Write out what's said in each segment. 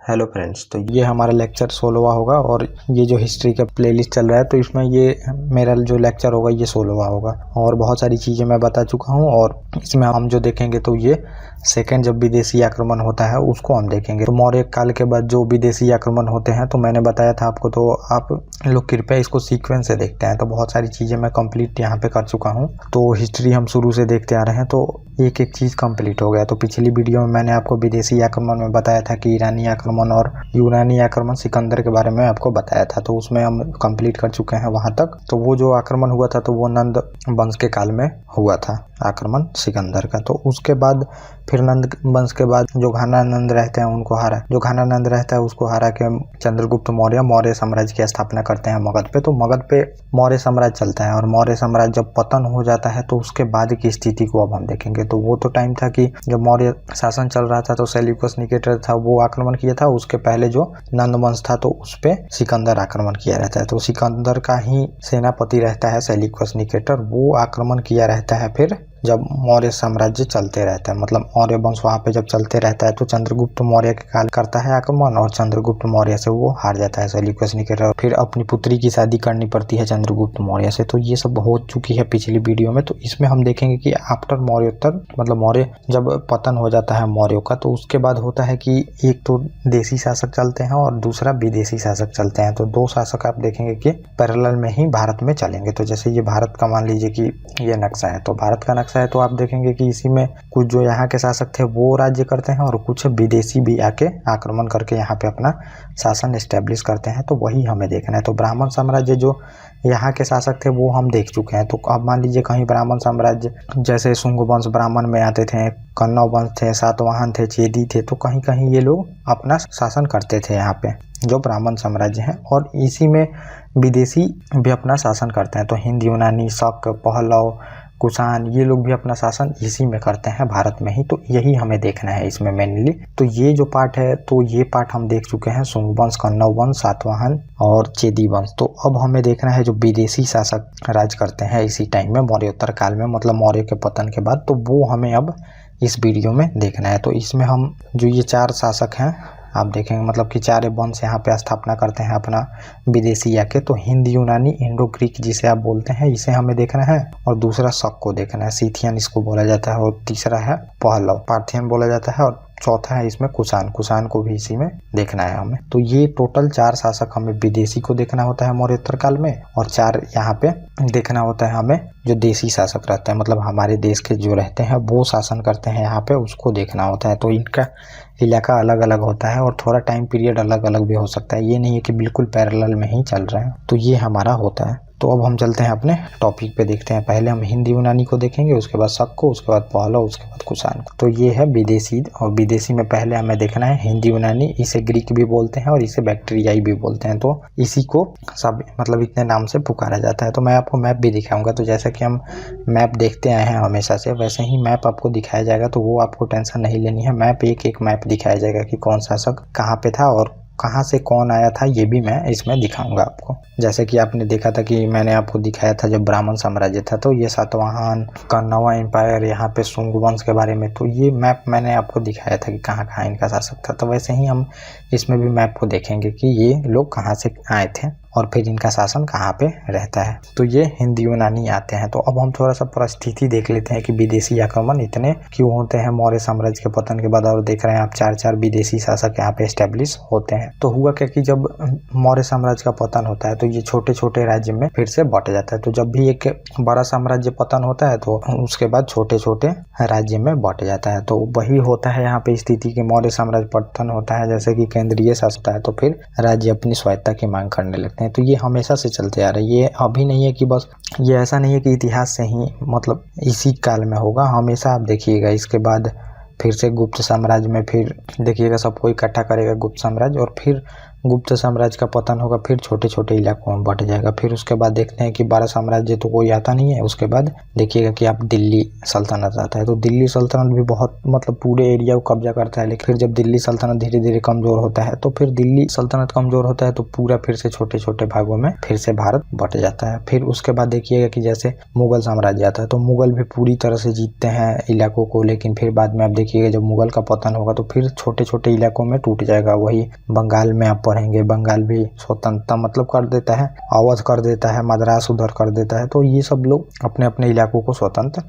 Hello friends, तो ये हमारा लेक्चर 16वां होगा और ये जो हिस्ट्री का प्लेलिस्ट चल रहा है तो इसमें ये मेरा जो लेक्चर होगा ये 16वां होगा। और बहुत सारी चीज़ें मैं बता चुका हूँ और इसमें हम जो देखेंगे तो ये सेकंड जब विदेशी आक्रमण होता है उसको हम देखेंगे। तो मौर्य काल के बाद जो विदेशी आक्रमण होते हैं तो मैंने बताया था आपको, तो आप लोग कृपया इसको सीक्वेंस से देखते हैं। तो बहुत सारी चीज़ें मैं कंप्लीट यहाँ पे कर चुका हूँ। तो हिस्ट्री हम शुरू से देखते आ रहे हैं तो एक एक चीज़ कंप्लीट हो गया। तो पिछली वीडियो में मैंने आपको विदेशी आक्रमण में बताया था कि ईरानी आक्रमण और यूनानी आक्रमण सिकंदर के बारे में आपको बताया था, तो उसमें हम कंप्लीट कर चुके हैं वहाँ तक। तो वो जो आक्रमण हुआ था तो वो नंद वंश के काल में हुआ था आक्रमण सिकंदर का। तो उसके बाद फिर नंद वंश के बाद जो घानानंद रहते हैं उनको हारा, जो घानानंद रहता है उसको हारा के चंद्रगुप्त मौर्य साम्राज्य की स्थापना करते हैं मगध पे। तो मगध पे मौर्य साम्राज्य चलता है और मौर्य साम्राज्य जब पतन हो जाता है तो उसके बाद की स्थिति को अब हम देखेंगे। तो वो तो टाइम था कि जब मौर्य शासन चल रहा था तो सेल्यूकस निकेटर था वो आक्रमण किया था। उसके पहले जो नंद वंश था तो उस पे सिकंदर आक्रमण किया रहता है। तो सिकंदर का ही सेनापति रहता है सेल्यूकस निकेटर, वो आक्रमण किया रहता है फिर जब मौर्य साम्राज्य चलते रहता है, मतलब मौर्य वंश वहाँ पे जब चलते रहता है तो चंद्रगुप्त मौर्य के काल करता है आक्रमण और चंद्रगुप्त मौर्य से वो हार जाता है सेल्यूकस निकेटर। फिर अपनी पुत्री की शादी करनी पड़ती है चंद्रगुप्त मौर्य से। तो ये सब हो चुकी है पिछली वीडियो में। तो इसमें हम देखेंगे कि आफ्टर मौर्योत्तर, मतलब मौर्य जब पतन हो जाता है मौर्यों का, तो उसके बाद होता है कि एक तो देशी शासक चलते हैं और दूसरा विदेशी शासक चलते हैं। तो दो शासक आप देखेंगे कि पैरेलल में ही भारत में चलेंगे। तो जैसे ये भारत का मान लीजिए कि ये नक्शा है, तो भारत का नक्शा है तो आप देखेंगे कि इसी में कुछ जो यहाँ के शासक थे वो राज्य करते हैं और कुछ विदेशी भी आके आक्रमण करके यहाँ पे अपना शासन एस्टेब्लिश करते हैं। तो वही हमें देखना है। तो ब्राह्मण साम्राज्य जो यहाँ के शासक थे वो हम देख चुके हैं। तो अब मान लीजिए कहीं ब्राह्मण साम्राज्य जैसे शुंग वंश ब्राह्मण में आते थे, कन्नौ वंश थे, सातवाहन थे, चेदी थे, तो कहीं कहीं ये लोग अपना शासन करते थे यहाँ पे जो ब्राह्मण साम्राज्य है। और इसी में विदेशी भी अपना शासन करते हैं। तो हिंद, यूनानी, शक, पहलव, कुषाण, ये लोग भी अपना शासन इसी में करते हैं भारत में ही। तो यही हमें देखना है इसमें मेनली। तो ये जो पार्ट है तो ये पार्ट हम देख चुके हैं, शुंग वंश, कन्नौ वंश, सातवाहन और चेदी वंश। तो अब हमें देखना है जो विदेशी शासक राज करते हैं इसी टाइम में मौर्योत्तर काल में, मतलब मौर्य के पतन के बाद। तो वो हमें अब इस वीडियो में देखना है। तो इसमें हम जो ये चार शासक हैं आप देखेंगे, मतलब कि चार वंश यहाँ पे स्थापना करते हैं अपना विदेशी आके। तो हिंद, यूनानी, इंडो ग्रीक जिसे आप बोलते हैं इसे हमें देखना है और दूसरा शक को देखना है, सीथियन इसको बोला जाता है, और तीसरा है पहलव, पार्थियन बोला जाता है, और चौथा है इसमें कुषाण को भी इसी में देखना है हमें। तो ये टोटल चार शासक हमें विदेशी को देखना होता है मौर्योत्तर काल में, और चार यहाँ पे देखना होता है हमें जो देशी शासक रहते हैं, मतलब हमारे देश के जो रहते हैं वो शासन करते हैं यहाँ पे, उसको देखना होता है। तो इनका इलाका अलग अलग होता है और थोड़ा टाइम पीरियड अलग अलग भी हो सकता है, ये नहीं है कि बिल्कुल पैरेलल में ही चल रहे हैं। तो ये हमारा होता है। तो अब हम चलते हैं अपने टॉपिक पे, देखते हैं। पहले हम हिंद यूनानी को देखेंगे, उसके बाद शक को, उसके बाद पहलव, उसके बाद कुषाण को। तो ये है विदेशी, और विदेशी में पहले हमें देखना है हिंद यूनानी, इसे ग्रीक भी बोलते हैं और इसे बैक्टीरियाई भी बोलते हैं। तो इसी को सब मतलब इतने नाम से पुकारा जाता है। तो मैं आपको मैप भी दिखाऊंगा। तो जैसे कि हम मैप देखते आए हैं हमेशा से, वैसे ही मैप आपको दिखाया जाएगा। तो वो आपको टेंशन नहीं लेनी है, मैप एक एक मैप दिखाया जाएगा कि कौन शासक कहाँ पे था और कहाँ से कौन आया था, ये भी मैं इसमें दिखाऊंगा आपको। जैसे कि आपने देखा था कि मैंने आपको दिखाया था जब ब्राह्मण साम्राज्य था तो ये सातवाहन, कन्नौवा एम्पायर, यहाँ पे शुंग वंश के बारे में, तो ये मैप मैंने आपको दिखाया था कि कहाँ कहाँ इनका शासक था। तो वैसे ही हम इसमें भी मैप को देखेंगे कि ये लोग कहाँ से आए थे और फिर इनका शासन कहाँ पे रहता है। तो ये हिंद यूनानी आते हैं। तो अब हम थोड़ा सा परिस्थिति देख लेते हैं कि विदेशी आक्रमण इतने क्यों होते हैं मौर्य साम्राज्य के पतन के बाद। और देख रहे हैं आप चार चार विदेशी शासक यहाँ पे एस्टेब्लिश होते हैं। तो हुआ क्या कि जब मौर्य साम्राज्य का पतन होता है तो ये छोटे छोटे राज्य में फिर से बट जाता है। तो जब भी एक बड़ा साम्राज्य पतन होता है तो उसके बाद छोटे छोटे राज्य में बट जाता है। तो वही होता है यहाँ पे स्थिति की मौर्य साम्राज्य पतन होता है, जैसे कि केंद्रीय शासन है तो फिर राज्य अपनी स्वायत्ता की मांग करने लगते हैं। तो ये हमेशा से चलते आ रहा है, ये अभी नहीं है कि बस, ये ऐसा नहीं है कि इतिहास से ही मतलब इसी काल में होगा, हमेशा आप देखिएगा। इसके बाद फिर से गुप्त साम्राज्य में फिर देखिएगा सबको इकट्ठा करेगा गुप्त साम्राज्य, और फिर गुप्त साम्राज्य का पतन होगा, फिर छोटे छोटे इलाकों में बट जाएगा। फिर उसके बाद देखते हैं कि 12 साम्राज्य तो कोई आता नहीं है। उसके बाद देखिएगा कि आप दिल्ली सल्तनत आता है, तो दिल्ली सल्तनत भी बहुत मतलब पूरे एरिया को कब्जा करता है। लेकिन फिर जब दिल्ली सल्तनत धीरे धीरे कमजोर होता है, तो फिर दिल्ली सल्तनत कमजोर होता है तो पूरा फिर से छोटे छोटे भागों में फिर से भारत बट जाता है। फिर उसके बाद देखिएगा कि जैसे मुगल साम्राज्य आता है, तो मुगल भी पूरी तरह से जीतते हैं इलाकों को, लेकिन फिर बाद में आप देखिएगा जब मुगल का पतन होगा तो फिर छोटे छोटे इलाकों में टूट जाएगा। वही बंगाल में आप पढ़ेंगे, बंगाल भी स्वतंत्रता मतलब कर देता है, अवध कर देता है, मद्रास उधर कर देता है। तो ये सब लोग अपने अपने इलाकों को स्वतंत्र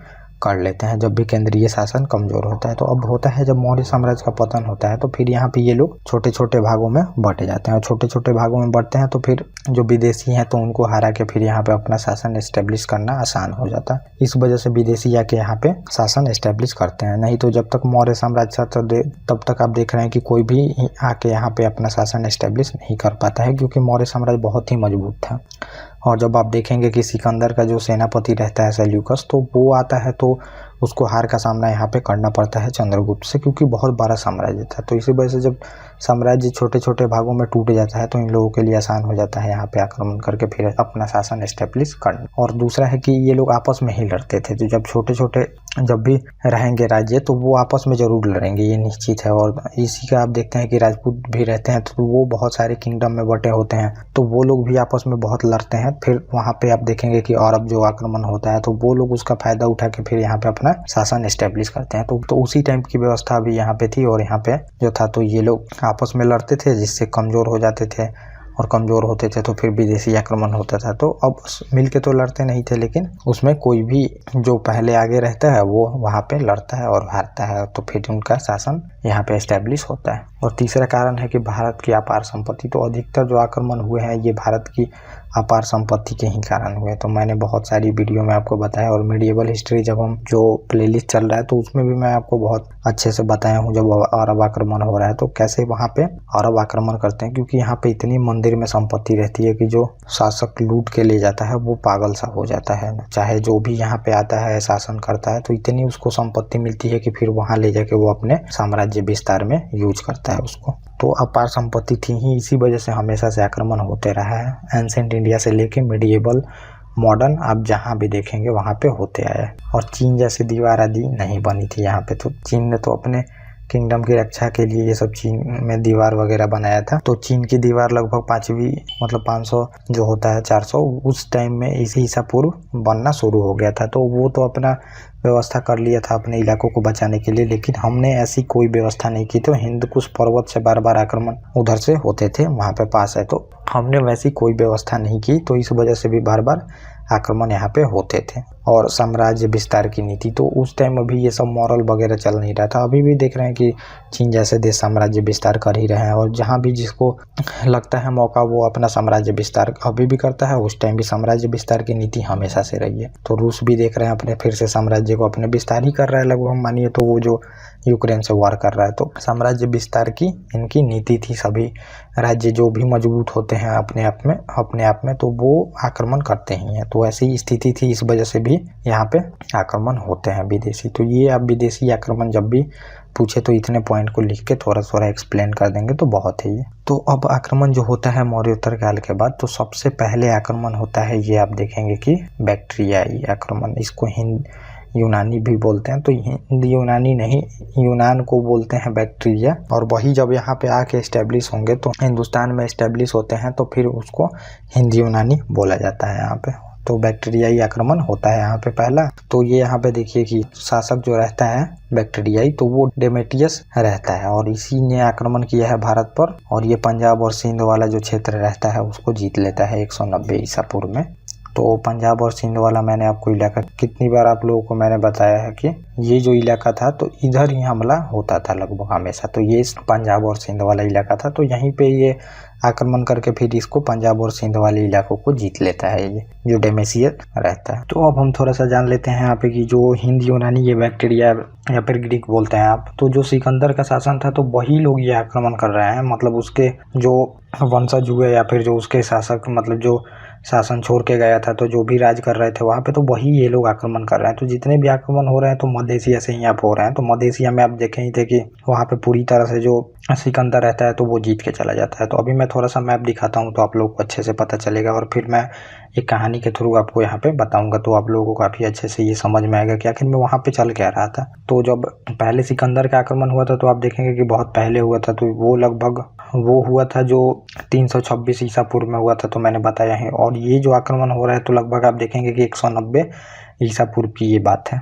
कर लेते हैं जब भी केंद्रीय शासन कमजोर होता है। तो अब होता है जब मौर्य साम्राज्य का पतन होता है, तो फिर यहाँ पे ये लोग छोटे छोटे भागों में बटे जाते हैं, और छोटे छोटे भागों में बढ़ते हैं तो फिर जो विदेशी हैं तो उनको हरा के फिर यहाँ पे अपना शासन एस्टेब्लिश करना आसान हो जाता है। इस वजह से विदेशी आके यहाँ पे शासन एस्टेब्लिश करते हैं। नहीं तो जब तक मौर्य साम्राज्य था तब तक आप देख रहे हैं कि कोई भी आके यहाँ पे अपना शासन एस्टेब्लिश नहीं कर पाता है, क्योंकि मौर्य साम्राज्य बहुत ही मजबूत था। और जब आप देखेंगे कि सिकंदर का जो सेनापति रहता है सेल्यूकस, तो वो आता है तो उसको हार का सामना यहाँ पे करना पड़ता है चंद्रगुप्त से, क्योंकि बहुत बड़ा साम्राज्य था। तो इसी वजह से जब साम्राज्य छोटे छोटे भागों में टूट जाता है तो इन लोगों के लिए आसान हो जाता है यहाँ पे आक्रमण करके फिर अपना शासन एस्टेब्लिश करना। और दूसरा है कि ये लोग आपस में ही लड़ते थे, तो जब छोटे छोटे जब भी रहेंगे राज्य तो वो आपस में जरूर लड़ेंगे, ये निश्चित है। और इसी का आप देखते हैं कि राजपूत भी रहते हैं तो वो बहुत सारे किंगडम में बटे होते हैं, तो वो लोग भी आपस में बहुत लड़ते हैं। फिर वहाँ पे आप देखेंगे कि अरब जो आक्रमण होता है तो वो लोग उसका फायदा उठा के फिर यहाँ पे अपना शासन एस्टेब्लिश करते हैं। तो उसी टाइम की व्यवस्था भी यहाँ पे थी, और यहाँ पे जो था तो ये लोग आपस में लड़ते थे जिससे कमजोर हो जाते थे, और कमज़ोर होते थे तो फिर विदेशी आक्रमण होता था। तो अब मिलके तो लड़ते नहीं थे, लेकिन उसमें कोई भी जो पहले आगे रहता है वो वहाँ पे लड़ता है और हारता है, तो फिर उनका शासन यहाँ पे एस्टेब्लिश होता है। और तीसरा कारण है कि भारत की अपार संपत्ति, तो अधिकतर जो आक्रमण हुए हैं ये भारत की अपार संपत्ति के ही कारण हुए। तो मैंने बहुत सारी वीडियो में आपको बताया, और मीडिएवल हिस्ट्री जब हम जो प्लेलिस्ट चल रहा है तो उसमें भी मैं आपको बहुत अच्छे से बताया हूँ जब अरब आक्रमण हो रहा है तो कैसे वहाँ पे अरब आक्रमण करते हैं, क्योंकि यहाँ पे इतनी मंदिर में संपत्ति रहती है कि जो शासक लूट के ले जाता है वो पागल सा हो जाता है। चाहे जो भी यहाँ पे आता है शासन करता है तो इतनी उसको संपत्ति मिलती है कि फिर वहाँ ले जाके वो अपने साम्राज्य विस्तार में यूज करता है उसको। तो अपार संपत्ति थी ही, इसी वजह से हमेशा से आक्रमण होते रहा है। एंसेंट इंडिया से लेके मिडिएबल मॉडर्न आप जहाँ भी देखेंगे वहाँ पे होते आए। और चीन जैसी दीवार आदि नहीं बनी थी यहाँ पे, तो चीन ने तो अपने किंगडम की रक्षा के लिए ये सब चीन में दीवार वगैरह बनाया था। तो चीन की दीवार लगभग 5वीं मतलब 500 जो होता है 400 उस टाइम में इसी ईसा पूर्व बनना शुरू हो गया था। तो वो तो अपना व्यवस्था कर लिया था अपने इलाकों को बचाने के लिए, लेकिन हमने ऐसी कोई व्यवस्था नहीं की। तो हिंदकुश पर्वत से बार बार आक्रमण उधर से होते थे, वहाँ पे पास है, तो हमने वैसी कोई व्यवस्था नहीं की, तो इस वजह से भी बार बार आक्रमण यहाँ पे होते थे। और साम्राज्य विस्तार की नीति, तो उस टाइम अभी ये सब मॉरल वगैरह चल नहीं रहा था। अभी भी देख रहे हैं कि चीन जैसे देश साम्राज्य विस्तार कर ही रहे हैं, और जहाँ भी जिसको लगता है मौका वो अपना साम्राज्य विस्तार अभी भी करता है। उस टाइम भी साम्राज्य विस्तार की नीति हमेशा से रही है। तो रूस भी देख रहे हैं अपने फिर से साम्राज्य को अपने विस्तार ही कर रहा है लगभग, मानिए तो वो जो यूक्रेन से वार कर रहा है। तो साम्राज्य विस्तार की इनकी नीति थी। सभी राज्य जो भी मजबूत होते हैं अपने आप में तो वो आक्रमण करते ही हैं। तो ऐसी स्थिति थी, इस वजह से भी यहाँ पे आक्रमण होते हैं विदेशी। तो ये आप विदेशी आक्रमण जब भी पूछे तो इतने पॉइंट को लिख के थोड़ा थोड़ा एक्सप्लेन कर देंगे तो बहुत है ये। तो अब आक्रमण जो होता है मौर्योत्तर काल के बाद, तो सबसे पहले आक्रमण होता है ये आप देखेंगे कि बैक्ट्रियाई आक्रमण। इसको हिंद यूनानी भी बोलते हैं, तो हिंद यूनानी नहीं, यूनान को बोलते हैं बैक्ट्रिया। और वही जब यहाँ पे आके एस्टेब्लिश होंगे तो हिंदुस्तान में एस्टेब्लिश होते हैं तो फिर उसको हिंद यूनानी बोला जाता है यहाँ पे। तो बैक्टीरियाई आक्रमण होता है यहाँ पे पहला। तो ये यहाँ पे देखिए कि शासक जो रहता है बैक्टीरियाई तो वो डेमेटियस रहता है, और इसी ने आक्रमण किया है भारत पर, और ये पंजाब और सिंध वाला जो क्षेत्र रहता है उसको जीत लेता है 190 ईसा पूर्व में। तो पंजाब और सिंध वाला मैंने आपको इलाका कितनी बार आप लोगों को मैंने बताया है कि ये जो इलाका था तो इधर ही हमला होता था लगभग हमेशा। तो ये पंजाब और सिंध वाला इलाका था, तो यहीं पे ये आक्रमण करके फिर इसको पंजाब और सिंध वाले इलाकों को जीत लेता है ये जो डेमेसियस रहता है। तो अब हम थोड़ा सा जान लेते हैं यहाँ पे कि जो हिंद यूनानी ये बैक्टीरिया या फिर ग्रीक बोलते हैं आप, तो जो सिकंदर का शासन था तो वही लोग ये आक्रमण कर रहे हैं। मतलब उसके जो वंशज हुए या फिर जो उसके शासक मतलब जो शासन छोड़ के गया था, तो जो भी राज कर रहे थे वहाँ पे, तो वही ये लोग आक्रमण कर रहे हैं। तो जितने भी आक्रमण हो रहे हैं तो मध्य एशिया से ही आप हो रहे हैं। तो मध्य एशिया में आप देखे ही थे कि वहाँ पे पूरी तरह से जो सिकंदर रहता है तो वो जीत के चला जाता है। तो अभी मैं थोड़ा सा मैप दिखाता हूँ तो आप लोग को अच्छे से पता चलेगा, और फिर मैं एक कहानी के थ्रू आपको यहाँ पे बताऊंगा, तो आप लोगों को काफ़ी अच्छे से ये समझ में आएगा कि आखिर में वहाँ पे चल क्या रहा था। तो जब पहले सिकंदर का आक्रमण हुआ था तो आप देखेंगे कि बहुत पहले हुआ था, तो वो लगभग वो हुआ था जो 326 ईसा पूर्व में हुआ था, तो मैंने बताया है। और ये जो आक्रमण हो रहा है तो लगभग आप देखेंगे कि 190 ईसा पूर्व की ये बात है।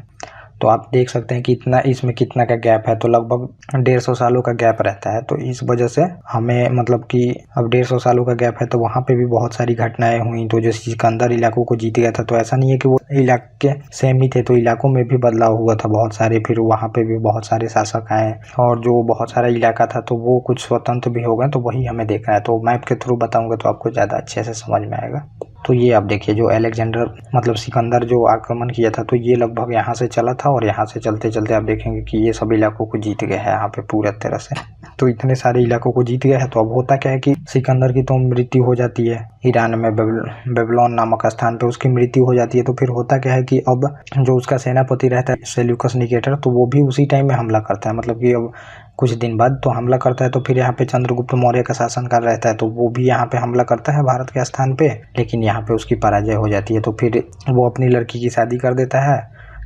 तो आप देख सकते हैं कि इतना इसमें कितना का गैप है, तो लगभग 150 सालों का गैप रहता है। तो इस वजह से हमें मतलब कि अब 150 सालों का गैप है तो वहाँ पे भी बहुत सारी घटनाएं हुई। तो जैसे सिकंदर इलाकों को जीत गया था, तो ऐसा नहीं है कि वो इलाके सेम ही थे, तो इलाकों में भी बदलाव हुआ था बहुत सारे। फिर वहाँ पे भी बहुत सारे शासक आए, और जो बहुत सारा इलाका था तो वो कुछ स्वतंत्र भी हो गए। तो वही हमें देखना है, तो मैप के थ्रू बताऊंगा तो आपको ज़्यादा अच्छे से समझ में आएगा। तो ये आप देखिए, जो अलेक्जेंडर मतलब सिकंदर जो आक्रमण किया था, तो ये लगभग यहाँ से चला था, और यहाँ से चलते चलते आप देखेंगे कि ये सब इलाकों को जीत गया है यहाँ पे पूरे तरह से। तो इतने सारे इलाकों को जीत गया है। तो अब होता क्या है कि सिकंदर की तो मृत्यु हो जाती है ईरान में, बेबीलोन नामक स्थान पे उसकी मृत्यु हो जाती है। तो फिर होता क्या है कि अब जो उसका सेनापति रहता है सेल्यूकस निकेटर, तो वो भी उसी टाइम में हमला करता है, मतलब कि अब कुछ दिन बाद तो हमला करता है। तो फिर यहाँ पे चंद्रगुप्त मौर्य का शासनकाल रहता है, तो वो भी यहाँ पे हमला करता है भारत के स्थान पे, लेकिन यहाँ पे उसकी पराजय हो जाती है। तो फिर वो अपनी लड़की की शादी कर देता है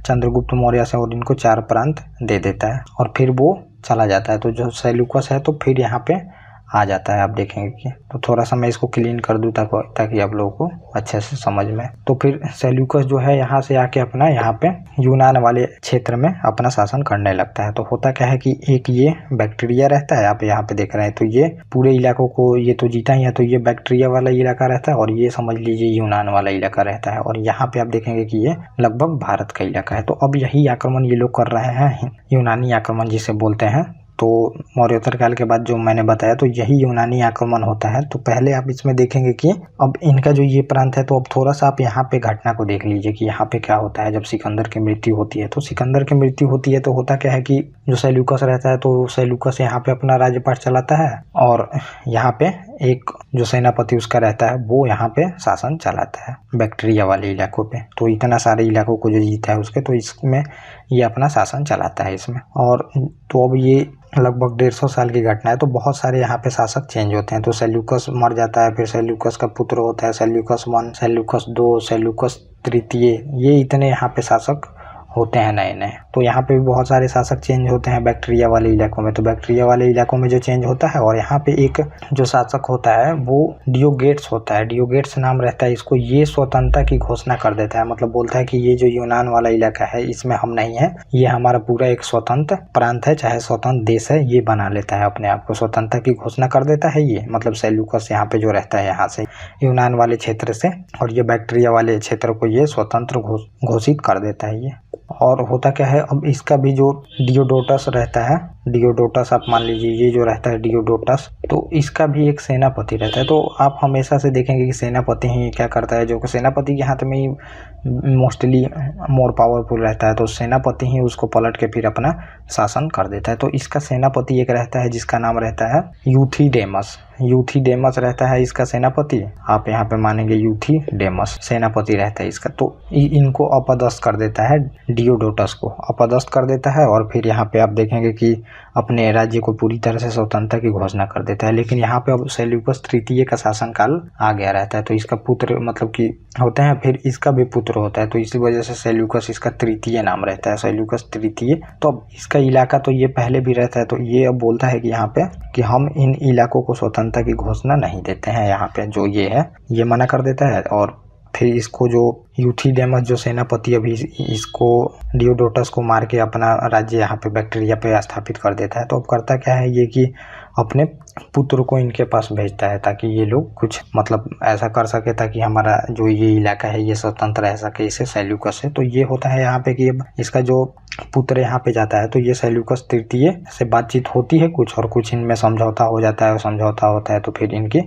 चंद्रगुप्त मौर्य से, और इनको 4 प्रांत दे देता है, और फिर वो चला जाता है। तो जो सेल्यूकस है तो फिर यहाँ पे आ जाता है, आप देखेंगे कि। तो थोड़ा सा मैं इसको क्लीन कर दूँ ताकि आप लोगों को अच्छे से समझ में। तो फिर सेल्यूकस जो है यहाँ से आके अपना यहाँ पे यूनान वाले क्षेत्र में अपना शासन करने लगता है। तो होता क्या है कि एक ये बैक्टीरिया रहता है, आप यहाँ पे देख रहे हैं, तो ये पूरे इलाकों को ये तो जीता ही है, तो ये बैक्टीरिया वाला इलाका रहता है, और ये समझ लीजिए यूनान वाला इलाका रहता है। और यहाँ पे आप देखेंगे कि ये लगभग भारत का इलाका है। तो अब यही आक्रमण ये लोग कर रहे हैं, यूनानी आक्रमण जिसे बोलते हैं। तो मौर्योत्तर काल के बाद जो मैंने बताया, तो यही यूनानी आक्रमण होता है। तो पहले आप इसमें देखेंगे कि अब इनका जो ये प्रांत है, तो अब थोड़ा सा आप यहाँ पे घटना को देख लीजिए कि यहाँ पे क्या होता है जब सिकंदर की मृत्यु होती है। तो सिकंदर की मृत्यु होती है तो होता क्या है कि जो सेल्यूकस रहता है, तो सेल्यूकस यहाँ पे अपना राज्यपाट चलाता है, और यहाँ पे एक जो सेनापति उसका रहता है वो यहाँ पे शासन चलाता है बैक्टीरिया वाले इलाकों पे। तो इतना सारे इलाकों को जो जीता है उसके, तो इसमें ये अपना शासन चलाता है इसमें। और तो अब ये लगभग 150 साल की घटना है। तो बहुत सारे यहाँ पे शासक चेंज होते हैं। तो सेल्यूकस मर जाता है, फिर सेल्यूकस का पुत्र होता है Seleucus I, Seleucus II, Seleucus तृतीय, ये इतने यहाँ पे शासक होते हैं नए नए। तो यहाँ पे भी बहुत सारे शासक चेंज होते हैं बैक्टीरिया वाले इलाकों में। तो बैक्टीरिया वाले इलाकों में जो चेंज होता है, और यहाँ पे एक जो शासक होता है वो डियोगेट्स होता है, डियोगेट्स नाम रहता है इसको। ये स्वतंत्रता की घोषणा कर देता है, मतलब बोलता है कि ये जो यूनान वाला इलाका है इसमें हम नहीं है, ये हमारा पूरा एक स्वतंत्र प्रांत है, चाहे स्वतंत्र देश है, ये बना लेता है अपने आप को, स्वतंत्रता की घोषणा कर देता है ये। मतलब सेल्यूकस यहाँ पे जो रहता है यहाँ से यूनान वाले क्षेत्र से, और ये बैक्टीरिया वाले क्षेत्र को ये स्वतंत्र घोषित कर देता है ये। और होता क्या है, अब इसका भी जो डियोडोटस रहता है, डियोडोटस आप मान लीजिए, ये जो रहता है डियोडोटस, तो इसका भी एक सेनापति रहता है। तो आप हमेशा से देखेंगे कि सेनापति ही क्या करता है, जो कि सेनापति के हाथ में ही मोस्टली मोर पावरफुल रहता है। तो सेनापति ही उसको पलट के फिर अपना शासन कर देता है। तो इसका सेनापति एक रहता है जिसका नाम रहता है यूथिडेमस। यूथिडेमस रहता है इसका सेनापति, आप यहाँ पे मानेंगे यूथिडेमस सेनापति रहता है इसका। तो इनको अपदस्थ कर देता है, डियोडोटस को अपदस्थ कर देता है, और फिर यहाँ पे आप देखेंगे कि अपने राज्य को पूरी तरह से स्वतंत्रता की घोषणा कर देता है। लेकिन यहाँ पे अब सेल्यूकस तृतीय का शासनकाल आ गया रहता है। तो इसका पुत्र मतलब कि होते हैं, फिर इसका भी पुत्र होता है। तो इसी वजह से सेल्यूकस इसका तृतीय नाम रहता है, सेल्यूकस तृतीय। तो अब इसका इलाका तो ये पहले भी रहता है। तो ये अब बोलता है कि यहाँ पे कि हम इन इलाकों को स्वतंत्रता की घोषणा नहीं देते हैं, यहाँ पे जो ये है ये मना कर देता है। और फिर इसको जो यूथिडेमस जो सेनापति अभी इसको डियोडोटस को मार के अपना राज्य यहाँ पे बैक्टीरिया पे स्थापित कर देता है। तो अब करता क्या है ये कि अपने पुत्र को इनके पास भेजता है, ताकि ये लोग कुछ मतलब ऐसा कर सके ताकि हमारा जो ये इलाका है ये स्वतंत्र रह सके इसे सेल्यूकस से। तो ये होता है यहाँ पे कि अब इसका जो पुत्र यहाँ पे जाता है, तो ये सेल्यूकस तृतीय से बातचीत होती है कुछ, और कुछ इनमें समझौता हो जाता है, समझौता होता है। तो फिर इनकी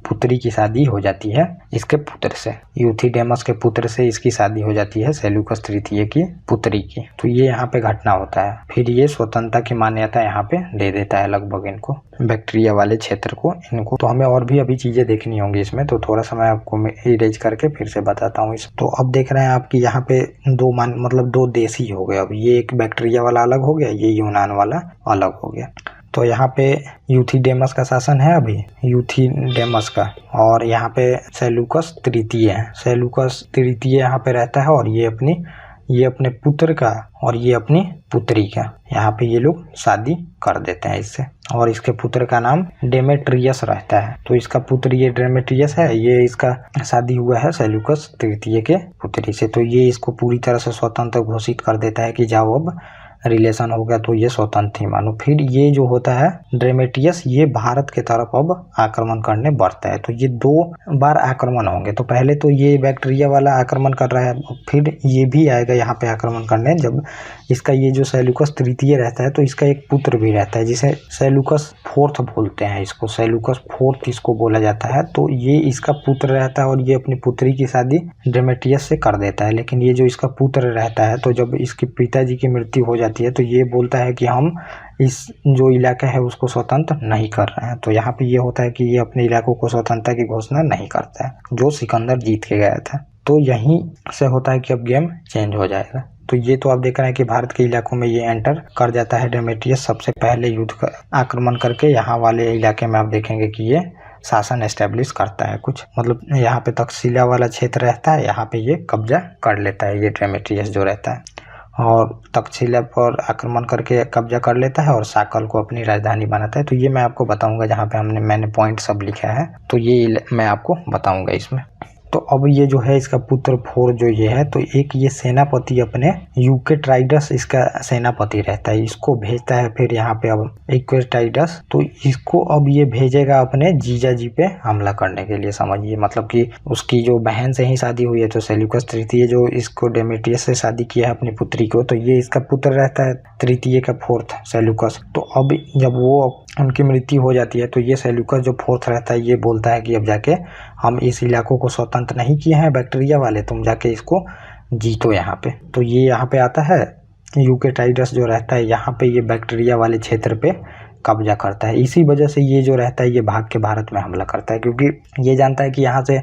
पुत्री की शादी हो जाती है इसके पुत्र से, यूथिडेमस के पुत्र से से इसकी शादी हो जाती है सेल्यूकस तृतीय की पुत्री की। तो ये यहाँ पे घटना होता है। फिर ये स्वतंत्रता की मान्यता यहाँ पे दे देता है लगभग इनको, बैक्टीरिया वाले क्षेत्र को इनको। तो हमें और भी अभी चीजें देखनी होंगी इसमें, तो थोड़ा सा मैं आपको इरेज करके फिर से बताता हूँ इस। तो अब देख रहे हैं आपकी यहाँ पे दो देश ही हो गए। अब ये एक बैक्टीरिया वाला अलग हो गया, ये यूनान वाला अलग हो गया। तो यहाँ पे यूथिडेमस का शासन है अभी, यूथिडेमस का, और यहाँ पे सेल्यूकस तृतीय है। सेल्यूकस तृतीय यहाँ पे रहता है और ये अपने पुत्र का और ये अपनी पुत्री का यहाँ पे ये लोग शादी कर देते हैं इससे। और इसके पुत्र का नाम डेमेट्रियस रहता है। तो इसका पुत्र ये डेमेट्रियस है, ये इसका शादी हुआ है सेल्यूकस तृतीय के पुत्री से। तो ये इसको पूरी तरह से स्वतंत्र घोषित कर देता है कि जाओ अब रिलेशन हो गया, तो ये स्वतंत्र ही मानो। फिर ये जो होता है ड्रेमेटियस, ये भारत के तरफ अब आक्रमण करने बढ़ता है। तो ये 2 बार आक्रमण होंगे। तो पहले तो ये बैक्टीरिया वाला आक्रमण कर रहा है, फिर ये भी आएगा यहाँ पे आक्रमण करने। जब इसका ये जो सेल्यूकस तृतीय रहता है तो इसका एक पुत्र भी रहता है जिसे सेल्यूकस फोर्थ बोलते हैं, इसको सेल्यूकस फोर्थ इसको बोला जाता है। तो ये इसका पुत्र रहता है और ये अपनी पुत्री की शादी ड्रेमेटियस से कर देता है। लेकिन ये जो इसका पुत्र रहता है, तो जब इसके पिताजी की मृत्यु हो जाती है तो ये बोलता है कि हम इस जो इलाका है उसको स्वतंत्र नहीं कर रहे हैं। तो यहाँ पे ये होता है कि ये अपने इलाकों को स्वतंत्रता की घोषणा नहीं करता है, जो सिकंदर जीत के गया था। तो यहीं से होता है कि अब गेम चेंज हो जाएगा। तो ये तो आप देख रहे हैं कि भारत के इलाकों में ये एंटर कर जाता है डेमेट्रियस। सबसे पहले युद्ध का आक्रमण करके यहाँ वाले इलाके में आप देखेंगे कि ये शासन एस्टेब्लिश करता है कुछ, मतलब यहाँ पे तक्षशिला वाला क्षेत्र रहता है, यहाँ पे ये कब्जा कर लेता है ये डेमेट्रियस जो रहता है, और तक्षशिला पर आक्रमण करके कब्जा कर लेता है और साकल को अपनी राजधानी बनाता है। तो ये मैं आपको बताऊंगा, जहाँ पे मैंने पॉइंट सब लिखा है, तो ये मैं आपको बताऊंगा इसमें। तो अब ये जो है इसका पुत्र फोर जो ये है, तो एक ये सेनापति अपने यूकेट्राइडस इसका सेनापति रहता है, इसको भेजता है फिर यहाँ पे अब यूकेट्राइडस। तो इसको अब ये भेजेगा अपने जीजा जी पे हमला करने के लिए, समझिए। मतलब कि उसकी जो बहन से ही शादी हुई है, तो सेल्यूकस तृतीय जो इसको डेमेट्रियस से शादी किया है अपनी पुत्री को, तो ये इसका पुत्र रहता है तृतीय का फोर्थ सेल्यूकस। तो अब जब वो उनकी मृत्यु हो जाती है तो ये सेल्यूकस जो फोर्थ रहता है ये बोलता है कि अब जाके हम इस इलाकों को स्वतंत्र नहीं किए हैं बैक्टीरिया वाले, तुम जाके इसको जीतो यहाँ पे। तो ये यहाँ पे आता है, यूकेट्राइडस जो रहता है यहाँ पे ये बैक्टीरिया वाले क्षेत्र पे कब्जा करता है। इसी वजह से ये जो रहता है ये भाग के भारत में हमला करता है, क्योंकि ये जानता है कि यहाँ से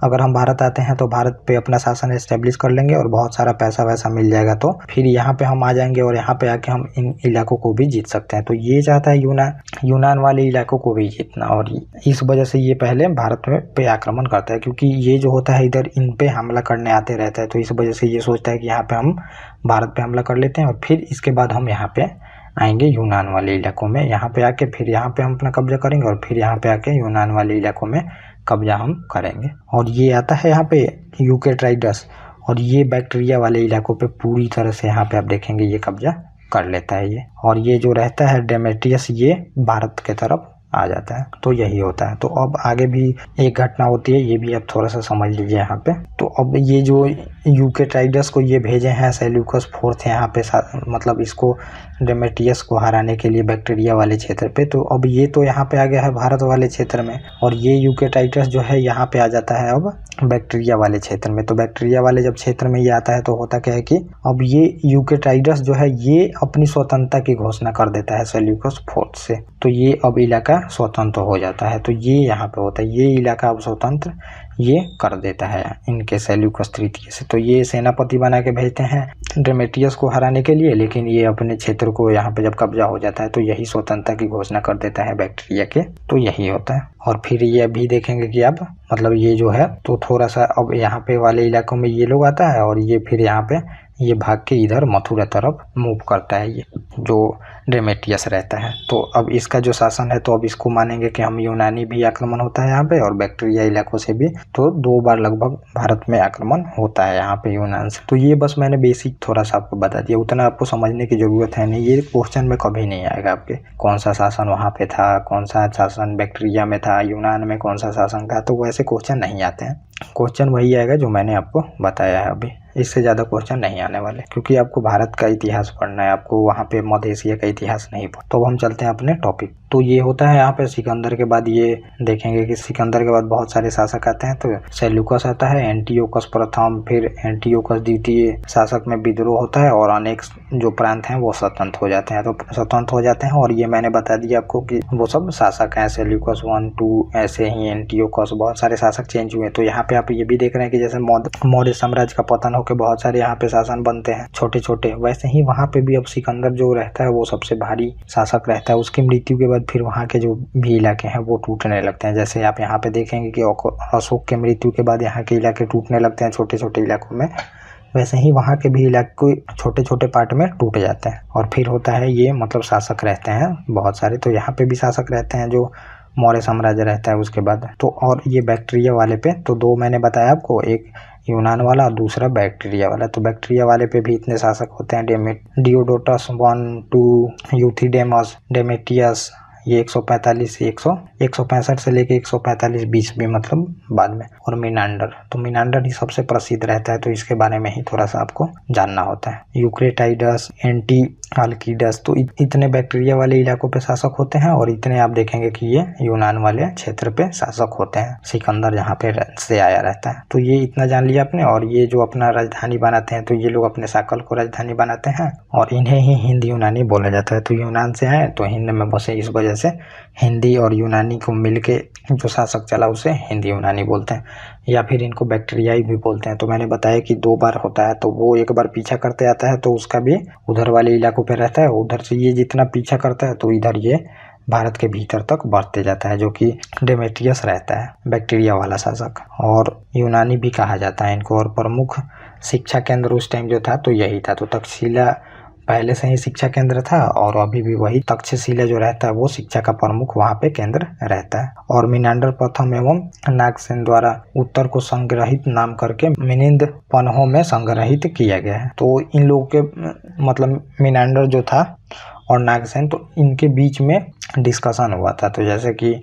अगर हम भारत आते हैं तो भारत पे अपना शासन एस्टेब्लिश कर लेंगे और बहुत सारा पैसा वैसा मिल जाएगा, तो फिर यहाँ पे हम आ जाएंगे और यहाँ पे आके हम इन इलाकों को भी जीत सकते हैं। तो ये चाहता है यूनान वाले इलाकों को भी जीतना, और इस वजह से ये पहले भारत पे आक्रमण करता है, क्योंकि ये जो होता है इधर इन पे हमला करने आते रहता है। तो इस वजह से ये सोचता है कि यहाँ पे हम भारत पे हमला कर लेते हैं और फिर इसके बाद हम यहाँ पे आएंगे यूनान वाले इलाकों में, यहाँ पे आके फिर यहाँ पे हम अपना कब्जा करेंगे और फिर यहाँ पे आके यूनान वाले इलाकों में कब्जा हम करेंगे। और ये आता है यहाँ पे यूकेट्राइडस, और ये बैक्टीरिया वाले इलाकों पे पूरी तरह से यहाँ पे आप देखेंगे ये कब्जा कर लेता है ये। और ये जो रहता है डेमेट्रियस ये भारत के तरफ आ जाता है। तो यही होता है। तो अब आगे भी एक घटना होती है, ये भी आप थोड़ा सा समझ लीजिए यहाँ पे। तो अब ये जो यूकेट्राइडस को ये भेजे हैं सेल्यूकस फोर्थ यहाँ पे, मतलब इसको डेमेट्रियस को हराने के लिए बैक्टीरिया वाले क्षेत्र पे। तो अब ये तो यहाँ पे आ गया है भारत वाले क्षेत्र में, और ये यूकेट्राइडस जो है यहाँ पे आ जाता है अब बैक्टीरिया वाले क्षेत्र में। तो बैक्टीरिया वाले जब क्षेत्र में ये आता है तो होता क्या है कि अब ये यूकेट्राइडस जो है ये अपनी स्वतंत्रता की घोषणा कर देता है सेल्यूकस फोर्थ से। तो ये अब इलाका स्वतंत्र हो जाता है। तो ये यहाँ पे होता है, ये इलाका अब स्वतंत्र ये कर देता है इनके सेल्यूकस तृतीय से। तो ये सेनापति बना के भेजते हैं डेमेट्रियस को हराने के लिए, लेकिन ये अपने क्षेत्र को यहाँ पे जब कब्जा हो जाता है तो यही स्वतंत्रता की घोषणा कर देता है बैक्टीरिया के। तो यही होता है। और फिर ये अभी देखेंगे कि अब मतलब ये जो है तो थोड़ा सा अब यहाँ पे वाले इलाकों में ये लोग आता है और ये फिर यहाँ पे ये भाग के इधर मथुरा तरफ मूव करता है ये जो डेमेट्रियस रहता है। तो अब इसका जो शासन है तो अब इसको मानेंगे कि हम यूनानी भी आक्रमण होता है यहाँ पे और बैक्टीरिया इलाकों से भी, तो 2 बार लगभग भारत में आक्रमण होता है यहाँ पे यूनान से। तो ये बस मैंने बेसिक थोड़ा सा आपको बता दिया, उतना आपको समझने की जरूरत है नहीं। ये क्वेश्चन में कभी नहीं आएगा आपके कौन सा शासन वहाँ पे था, कौन सा शासन बैक्टीरिया में था, यूनान में कौन सा शासन था, तो वैसे क्वेश्चन नहीं आते हैं। क्वेश्चन वही आएगा जो मैंने आपको बताया है अभी, इससे ज़्यादा क्वेश्चन नहीं आने वाले, क्योंकि आपको भारत का इतिहास पढ़ना है, आपको वहाँ पे मध्य एशिया का इतिहास नहीं पढ़ना। तो अब हम चलते हैं अपने टॉपिक तो ये होता है यहाँ पे सिकंदर के बाद। ये देखेंगे कि सिकंदर के बाद बहुत सारे शासक आते हैं। तो सेल्यूकस आता है, एंटियोकस प्रथम, फिर एंटियोकस द्वितीय शासक में विद्रोह होता है और अनेक जो प्रांत हैं वो स्वतंत्र हो जाते हैं। तो स्वतंत्र हो जाते हैं और ये मैंने बता दिया आपको कि वो सब शासक हैं, सेल्यूकस 1 2, ऐसे ही एंटियोकस, बहुत सारे शासक चेंज हुए। तो यहाँ पे आप ये भी देख रहे हैं कि जैसे मौर्य साम्राज्य का पतन होकर बहुत सारे यहाँ पे शासन बनते हैं छोटे छोटे, वैसे ही वहाँ पे भी अब सिकंदर जो रहता है वो सबसे भारी शासक रहता है। उसकी मृत्यु के बाद फिर वहाँ के जो भी इलाके हैं वो टूटने लगते हैं। जैसे आप यहाँ पे देखेंगे कि अशोक के मृत्यु के बाद यहाँ के इलाके टूटने लगते हैं छोटे छोटे इलाकों में, वैसे ही वहाँ के भी इलाके छोटे छोटे पार्ट में टूट जाते हैं। और फिर होता है ये मतलब शासक रहते हैं बहुत सारे। तो यहाँ पे भी शासक रहते हैं जो मौर्य साम्राज्य रहता है उसके बाद। तो और ये बैक्टीरिया वाले पे तो दो मैंने बताया आपको, एक यूनान वाला और दूसरा बैक्टीरिया वाला। तो बैक्टीरिया वाले पे भी इतने शासक होते हैं, डियोडोटस 1 2, यूथिडेमस, डेमेटियस, ये 145 165 से लेके 145 बीच में मतलब बाद में, और मिनांडर। तो मिनांडर ही सबसे प्रसिद्ध रहता है, तो इसके बारे में ही थोड़ा सा आपको जानना होता है। यूक्रेटाइडस, एंटी अल्कीडस, तो इतने बैक्टीरिया वाले इलाकों पे शासक होते हैं और इतने आप देखेंगे कि ये यूनान वाले क्षेत्र पे शासक होते हैं। सिकंदर जहाँ पे से आया रहता है। तो ये इतना जान लिया आपने। और ये जो अपना राजधानी बनाते हैं तो ये लोग अपने साकल को राजधानी बनाते हैं और इन्हें ही हिंद यूनानी बोला जाता है। तो यूनान से आए तो हिंद में बसे, इस वजह से हिंदी और यूनानी को मिलके जो शासक चला उसे हिंदी यूनानी बोलते हैं, या फिर इनको बैक्टीरियाई भी बोलते हैं। तो मैंने बताया कि 2 बार होता है, तो वो एक बार पीछा करते आता है तो उसका भी उधर वाले इलाकों पे रहता है, उधर से ये जितना पीछा करता है तो इधर ये भारत के भीतर तक बढ़ते जाता है, जो कि डेमेट्रियस रहता है बैक्टीरिया वाला शासक, और यूनानी भी कहा जाता है इनको। और प्रमुख शिक्षा केंद्र उस टाइम जो था तो यही था। तो तक्षशिला पहले से ही शिक्षा केंद्र था और अभी भी वही तक्षशिला जो रहता है वो शिक्षा का प्रमुख वहाँ पे केंद्र रहता है। और मिनांडर प्रथम एवं नागसेन द्वारा उत्तर को संग्रहित नाम करके मिनिंद पन्हों में संग्रहित किया गया है। तो इन लोगों के मतलब मिनांडर जो था और नागसेन, तो इनके बीच में डिस्कशन हुआ था। तो जैसे कि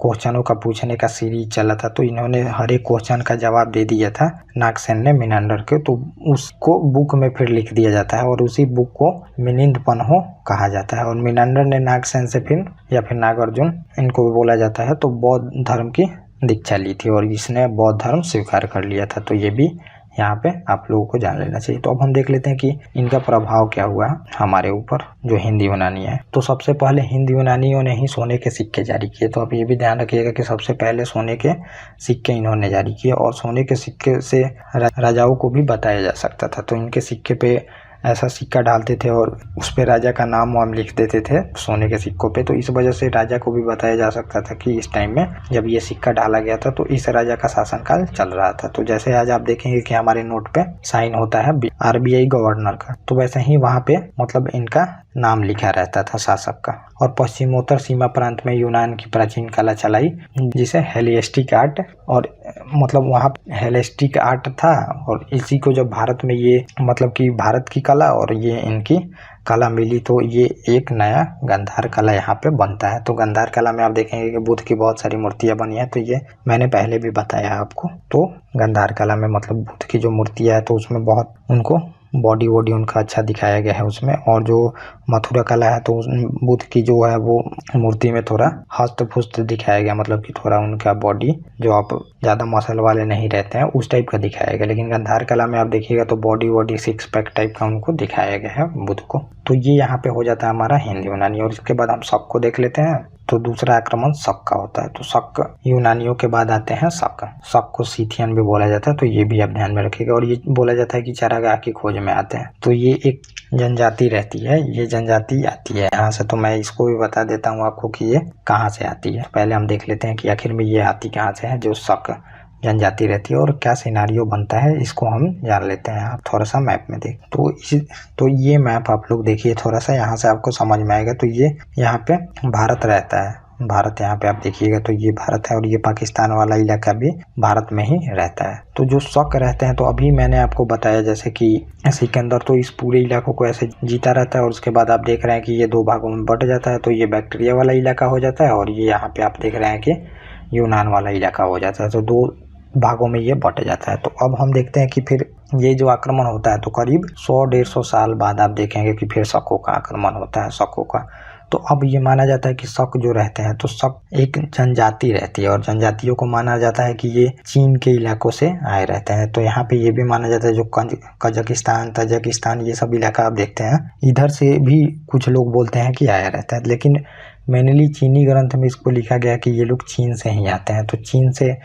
क्वेश्चनों का पूछने का सीरीज चला था, तो इन्होंने हर एक क्वेश्चन का जवाब दे दिया था नागसेन ने मिनांडर के। तो उसको बुक में फिर लिख दिया जाता है और उसी बुक को मिनिंद पन्हो कहा जाता है। और मिनांडर ने नागसेन से फिर या फिर नागार्जुन इनको भी बोला जाता है, तो बौद्ध धर्म की दीक्षा ली थी और इसने बौद्ध धर्म स्वीकार कर लिया था। तो ये भी यहाँ पे आप लोगों को जान लेना चाहिए। तो अब हम देख लेते हैं कि इनका प्रभाव क्या हुआ हमारे ऊपर जो हिंद यूनानी है। तो सबसे पहले हिंद यूनानियों ने ही सोने के सिक्के जारी किए। तो आप ये भी ध्यान रखिएगा कि सबसे पहले सोने के सिक्के इन्होंने जारी किए, और सोने के सिक्के से राजाओं को भी बताया जा सकता था। तो इनके सिक्के पे ऐसा सिक्का डालते थे और उस पे राजा का नाम वाम लिख देते थे सोने के सिक्कों पे। तो इस वजह से राजा को भी बताया जा सकता था कि इस टाइम में जब ये सिक्का डाला गया था तो इस राजा का शासनकाल चल रहा था। तो जैसे आज आप देखेंगे कि हमारे नोट पे साइन होता है RBI गवर्नर का, तो वैसे ही वहाँ पे मतलब इनका नाम लिखा रहता था शासक का। और पश्चिमोत्तर सीमा प्रांत में यूनान की प्राचीन कला चलाई, जिसे हेलेस्टिक आर्ट, और मतलब वहाँ हेलेस्टिक आर्ट था। और इसी को जब भारत में ये मतलब कि भारत की कला और ये इनकी कला मिली तो ये एक नया गंधार कला यहाँ पे बनता है। तो गंधार कला में आप देखेंगे कि बुद्ध की बहुत सारी मूर्तियाँ बनी है, तो ये मैंने पहले भी बताया आपको। तो गंधार कला में मतलब बुद्ध की जो मूर्तियाँ है तो उसमें बहुत उनको बॉडी वॉडी उनका अच्छा दिखाया गया है उसमें। और जो मथुरा कला है तो बुद्ध की जो है वो मूर्ति में थोड़ा हस्त पुस्त दिखाया गया, मतलब कि थोड़ा उनका बॉडी जो आप ज़्यादा मसल वाले नहीं रहते हैं उस टाइप का दिखाया गया। लेकिन गंधार कला में आप देखिएगा तो बॉडी वॉडी 6 पैक टाइप का उनको दिखाया गया है बुद्ध को। तो ये यहाँ पे हो जाता है हमारा हिंद यूनानी। और इसके बाद हम शक को देख लेते हैं। तो दूसरा आक्रमण शक का होता है। तो शक यूनानियों के बाद आते हैं शक। शक को सीथियन भी बोला जाता है, तो ये भी आप ध्यान में रखिएगा। और ये बोला जाता है कि चारागाह की खोज में आते हैं। तो ये एक जनजाति रहती है, ये जनजाति आती है यहाँ से। तो मैं इसको भी बता देता हूँ आपको कि ये कहाँ से आती है। पहले हम देख लेते हैं कि आखिर में ये आती कहाँ से है जो शक जनजाति रहती है, और क्या सिनारियो बनता है इसको हम जान लेते हैं। आप थोड़ा सा मैप में देख तो ये मैप आप लोग देखिए थोड़ा सा, यहाँ से आपको समझ में आएगा। तो ये यहाँ पे भारत रहता है, भारत यहाँ पे आप देखिएगा तो ये भारत है, और ये पाकिस्तान वाला इलाका भी भारत में ही रहता है। तो जो शक रहते हैं, तो अभी मैंने आपको बताया जैसे कि सिकंदर तो इस पूरे इलाकों को ऐसे जीता रहता है, और उसके बाद आप देख रहे हैं कि ये 2 भागों में बट जाता है। तो ये बैक्टीरिया वाला इलाका हो जाता है, और ये यहाँ पे आप देख रहे हैं कि यूनान वाला इलाका हो जाता है। तो 2 भागों में ये बट जाता है। तो अब हम देखते हैं कि फिर ये जो आक्रमण होता है तो करीब 100-150 साल बाद आप देखेंगे कि फिर शकों का आक्रमण होता है। शकों का तो अब ये माना जाता है कि शक जो रहते हैं तो शक एक जनजाति रहती है और जनजातियों को माना जाता है कि ये चीन के इलाकों से आए रहते हैं। तो यहाँ पे ये भी माना जाता है जो कजाकिस्तान तजाकिस्तान ये सब इलाका आप देखते हैं इधर से भी कुछ लोग बोलते हैं कि आया रहता है, लेकिन मेनली चीनी ग्रंथ में इसको लिखा गया कि ये लोग चीन से ही आते हैं। तो चीन से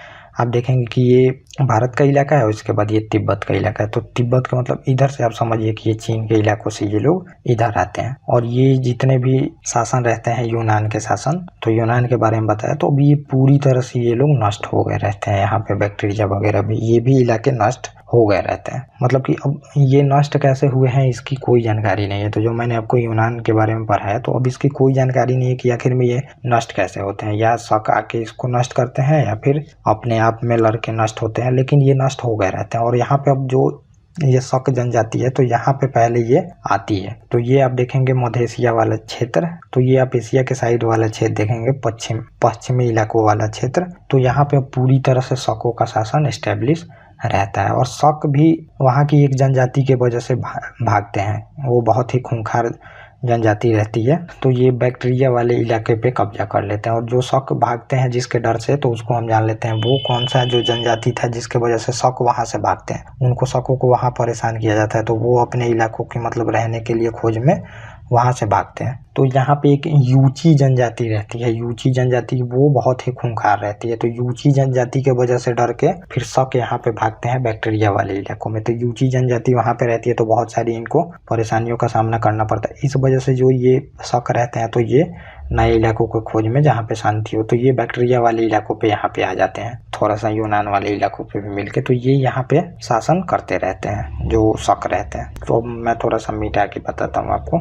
आप देखेंगे कि ये भारत का इलाका है और इसके बाद ये तिब्बत का इलाका है। तो तिब्बत का मतलब इधर से आप समझिए कि ये चीन के इलाकों से ये लोग इधर आते हैं। और ये जितने भी शासन रहते हैं यूनान के शासन, तो यूनान के बारे में बताया, तो अभी ये पूरी तरह से ये लोग नष्ट हो गए रहते हैं। यहाँ पे बैक्टीरिया वगैरह भी ये भी इलाके नष्ट हो गए रहते हैं। मतलब कि अब ये नष्ट कैसे हुए हैं इसकी कोई जानकारी नहीं है। तो जो मैंने आपको यूनान के बारे में पढ़ा है तो अब इसकी कोई जानकारी नहीं है कि आखिर में ये नष्ट कैसे होते हैं, या शक आके इसको नष्ट करते हैं या फिर अपने आप में लड़के नष्ट होते हैं, लेकिन ये नष्ट हो गए रहते हैं। और यहाँ पे अब जो ये शक जनजाति है तो यहाँ पे पहले ये आती है। तो ये आप देखेंगे मध्य एशिया वाला क्षेत्र, तो ये आप एशिया के साइड वाला क्षेत्र देखेंगे, पश्चिमी इलाकों वाला क्षेत्र, तो यहाँ पे पूरी तरह से शकों का शासन एस्टेब्लिश रहता है। और शक भी वहाँ की एक जनजाति के वजह से भागते हैं, वो बहुत ही खूंखार जनजाति रहती है। तो ये बैक्टीरिया वाले इलाके पे कब्जा कर लेते हैं और जो शक भागते हैं जिसके डर से, तो उसको हम जान लेते हैं वो कौन सा जो जनजाति था जिसके वजह से शक वहाँ से भागते हैं। उनको शकों को वहाँ परेशान किया जाता है तो वो अपने इलाकों की मतलब रहने के लिए खोज में वहाँ से भागते हैं। तो यहाँ पे एक यूची जनजाति रहती है, यूची जनजाति वो बहुत ही खूंखार रहती है। तो यूची जनजाति के वजह से डर के फिर शक यहाँ पे भागते हैं बैक्टीरिया वाले इलाकों में। तो यूची जनजाति वहाँ पे रहती है तो बहुत सारी इनको परेशानियों का सामना करना पड़ता है। इस वजह से जो ये शक रहते हैं तो ये नए इलाकों को खोज में जहाँ पे शांति हो तो ये बैक्टीरिया वाले इलाकों पे यहाँ पे आ जाते हैं, थोड़ा सा यूनान वाले इलाकों पे भी मिलके, तो ये यहाँ पे शासन करते रहते हैं जो शक रहते हैं। तो मैं थोड़ा सा मिटा के बताता हूँ आपको।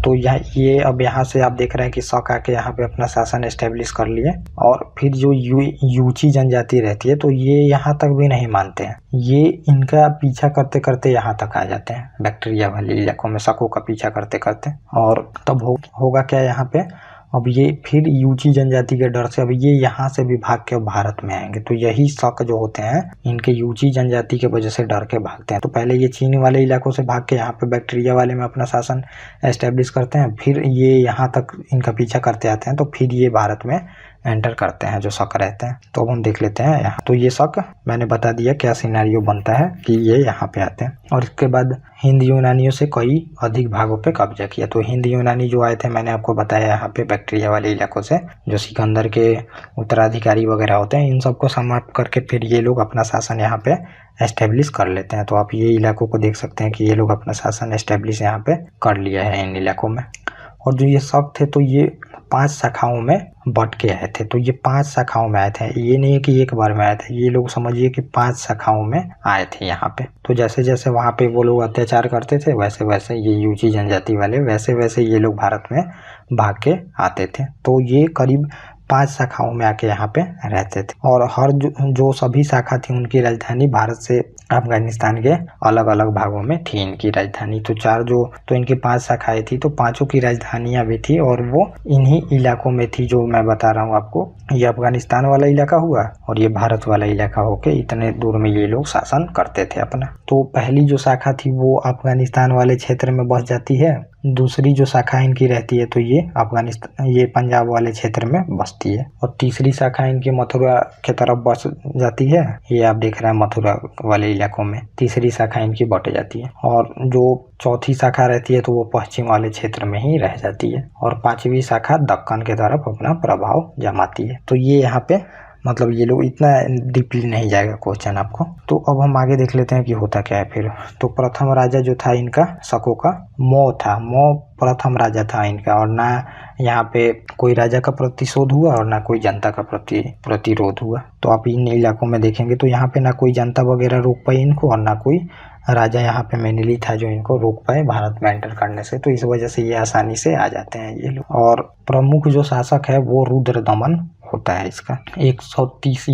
तो ये अब यहाँ से आप देख रहे हैं कि शक आके यहाँ पे अपना शासन एस्टेब्लिश कर लिए। और फिर जो यूची जनजाति रहती है तो ये यहाँ तक भी नहीं मानते हैं, ये इनका पीछा करते करते यहाँ तक आ जाते हैं बैक्टीरिया वाले इलाकों में, शकों का पीछा करते करते। और तब होगा क्या यहाँ पे, अब ये फिर यूची जनजाति के डर से अब ये यहाँ से भी भाग के भारत में आएंगे। तो यही शक जो होते हैं इनके यूची जनजाति के वजह से डर के भागते हैं। तो पहले ये चीन वाले इलाकों से भाग के यहाँ पे बैक्टीरिया वाले में अपना शासन एस्टेब्लिश करते हैं, फिर ये यहाँ तक इनका पीछा करते आते हैं, तो फिर ये भारत में एंटर करते हैं जो शक रहते हैं। तो अब हम देख लेते हैं यहाँ। तो ये शक मैंने बता दिया क्या सिनेरियो बनता है कि ये यहाँ पे आते हैं। और इसके बाद हिंद यूनानियों से कई अधिक भागों पे कब्जा किया। तो हिंद यूनानी जो आए थे मैंने आपको बताया यहाँ पे बैक्टीरिया वाले इलाकों से, जो सिकंदर के उत्तराधिकारी वगैरह होते हैं, इन सबको समाप्त करके फिर ये लोग अपना शासन यहाँ पे एस्टेब्लिश कर लेते हैं। तो आप ये इलाकों को देख सकते हैं कि ये लोग अपना शासन एस्टेब्लिश यहाँ पे कर लिया है इन इलाकों में। और जो ये शक थे तो ये 5 शाखाओं में बट के आए थे। तो ये 5 शाखाओं में आए थे, ये नहीं है कि एक बार में आए थे, ये लोग समझिए कि 5 शाखाओं में आए थे यहाँ पे। तो जैसे जैसे वहाँ पे वो लोग अत्याचार करते थे वैसे वैसे ये यूची जनजाति वाले वैसे वैसे ये लोग भारत में भाग के आते थे। तो ये करीब 5 शाखाओं में आके यहाँ पे रहते थे। और हर जो सभी शाखा थी उनकी राजधानी भारत से अफगानिस्तान के अलग अलग भागों में थी इनकी राजधानी। तो इनकी 5 शाखाएं थी, तो पांचों की राजधानियां भी थी और वो इन्हीं इलाकों में थी जो मैं बता रहा हूँ आपको। ये अफगानिस्तान वाला इलाका हुआ और ये भारत वाला इलाका होके इतने दूर में ये लोग शासन करते थे अपना। तो पहली जो शाखा थी वो अफगानिस्तान वाले क्षेत्र में बस जाती है, दूसरी जो शाखा इनकी रहती है तो ये पंजाब वाले क्षेत्र में बसती है, और तीसरी शाखा इनकी मथुरा के तरफ बस जाती है। ये आप देख रहे हैं मथुरा वाले इलाकों में तीसरी शाखा इनकी बट जाती है। और जो चौथी शाखा रहती है तो वो पश्चिम वाले क्षेत्र में ही रह जाती है, और 5वीं शाखा दक्कन के तरफ अपना प्रभाव जमाती है। तो ये यहाँ पे मतलब ये लोग इतना डीपली नहीं जाएगा क्वेश्चन आपको। तो अब हम आगे देख लेते हैं कि होता क्या है फिर। तो प्रथम राजा जो था इनका शकों का मो था, मो प्रथम राजा था इनका, और ना यहाँ पे कोई राजा का प्रतिशोध हुआ और ना कोई जनता का प्रतिरोध हुआ। तो आप इन इलाकों में देखेंगे तो यहाँ पे ना कोई जनता वगैरह रोक पाई इनको और ना कोई राजा यहाँ पे मेनली था जो इनको रोक पाए भारत में एंटर करने से। तो इस वजह से ये आसानी से आ जाते हैं ये लोग। और प्रमुख जो शासक है वो रुद्रदमन होता है इसका। 130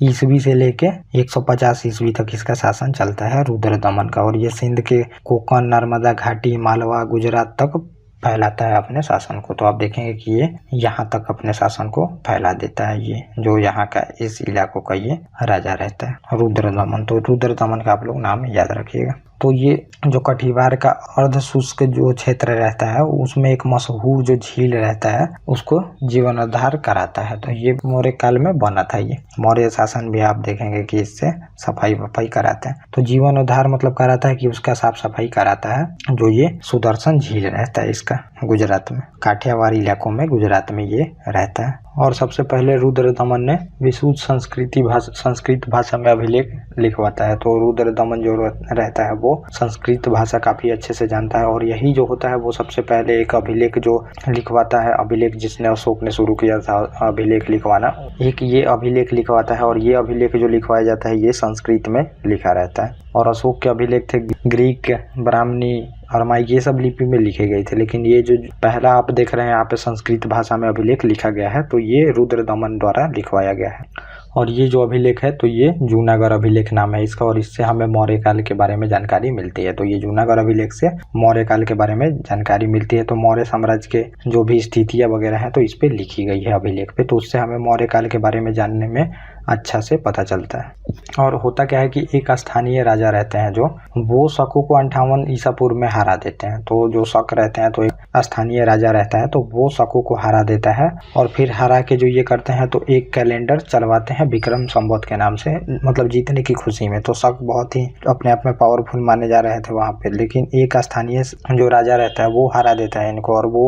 ईस्वी से लेके 150 ईस्वी तक इसका शासन चलता है रुद्रदमन का। और ये सिंध के कोकण, नर्मदा घाटी, मालवा, गुजरात तक फैलाता है अपने शासन को। तो आप देखेंगे कि ये यहाँ तक अपने शासन को फैला देता है, ये जो यहाँ का इस इलाकों का ये राजा रहता है रुद्रदमन। तो रुद्रदमन का आप लोग नाम याद रखिएगा। तो ये जो कटिवार का अर्ध शुष्क जो क्षेत्र रहता है उसमें एक मशहूर जो झील रहता है उसको जीर्णोद्धार कराता है। तो ये मौर्य काल में बना था। ये मौर्य शासन भी आप देखेंगे कि इससे सफाई वफाई कराते हैं। तो जीर्णोद्धार मतलब कराता है कि उसका साफ सफाई कराता है। जो ये सुदर्शन झील रहता है इसका गुजरात में, काठियावाड़ी इलाकों में गुजरात में ये रहता है। और सबसे पहले रुद्रदमन ने विशुद्ध संस्कृत भाषा में अभिलेख लिखवाता है। तो रुद्रदमन जो रहता है वो संस्कृत भाषा काफी अच्छे से जानता है और यही जो होता है वो सबसे पहले एक अभिलेख जो लिखवाता है। अभिलेख जिसने अशोक ने शुरू किया था अभिलेख लिखवाना, एक ये अभिलेख लिखवाता है। और ये अभिलेख जो लिखवाया जाता है ये संस्कृत में लिखा रहता है। और अशोक के अभिलेख थे ग्रीक, ब्राह्मणी, अरमाई, ये सब लिपि में लिखे गए थे। लेकिन ये जो पहला आप देख रहे हैं यहाँ पे संस्कृत भाषा में अभिलेख लिखा गया है तो ये रुद्रदमन द्वारा लिखवाया गया है। और ये जो अभिलेख है तो ये जूनागढ़ अभिलेख नाम है इसका और इससे हमें मौर्य काल के बारे में जानकारी मिलती है। तो ये जूनागढ़ अभिलेख से मौर्य काल के बारे में जानकारी मिलती है। तो मौर्य साम्राज्य के जो भी स्थितियां वगैरह हैं तो इस पे लिखी गई है अभिलेख पे। तो उससे हमें मौर्य काल के बारे में जानने में अच्छा से पता चलता है। और होता क्या है कि एक स्थानीय राजा रहते हैं जो वो शकों को 58 ईसा पूर्व में हरा देते हैं। तो जो शक रहते हैं तो एक स्थानीय राजा रहता है तो वो शकों को हरा देता है और फिर हरा के जो ये करते हैं तो एक कैलेंडर चलवाते हैं विक्रम संवत के नाम से, मतलब जीतने की खुशी में। तो शक बहुत ही अपने आप में पावरफुल माने जा रहे थे वहाँ पे। लेकिन एक स्थानीय जो राजा रहता है वो हरा देता है इनको और वो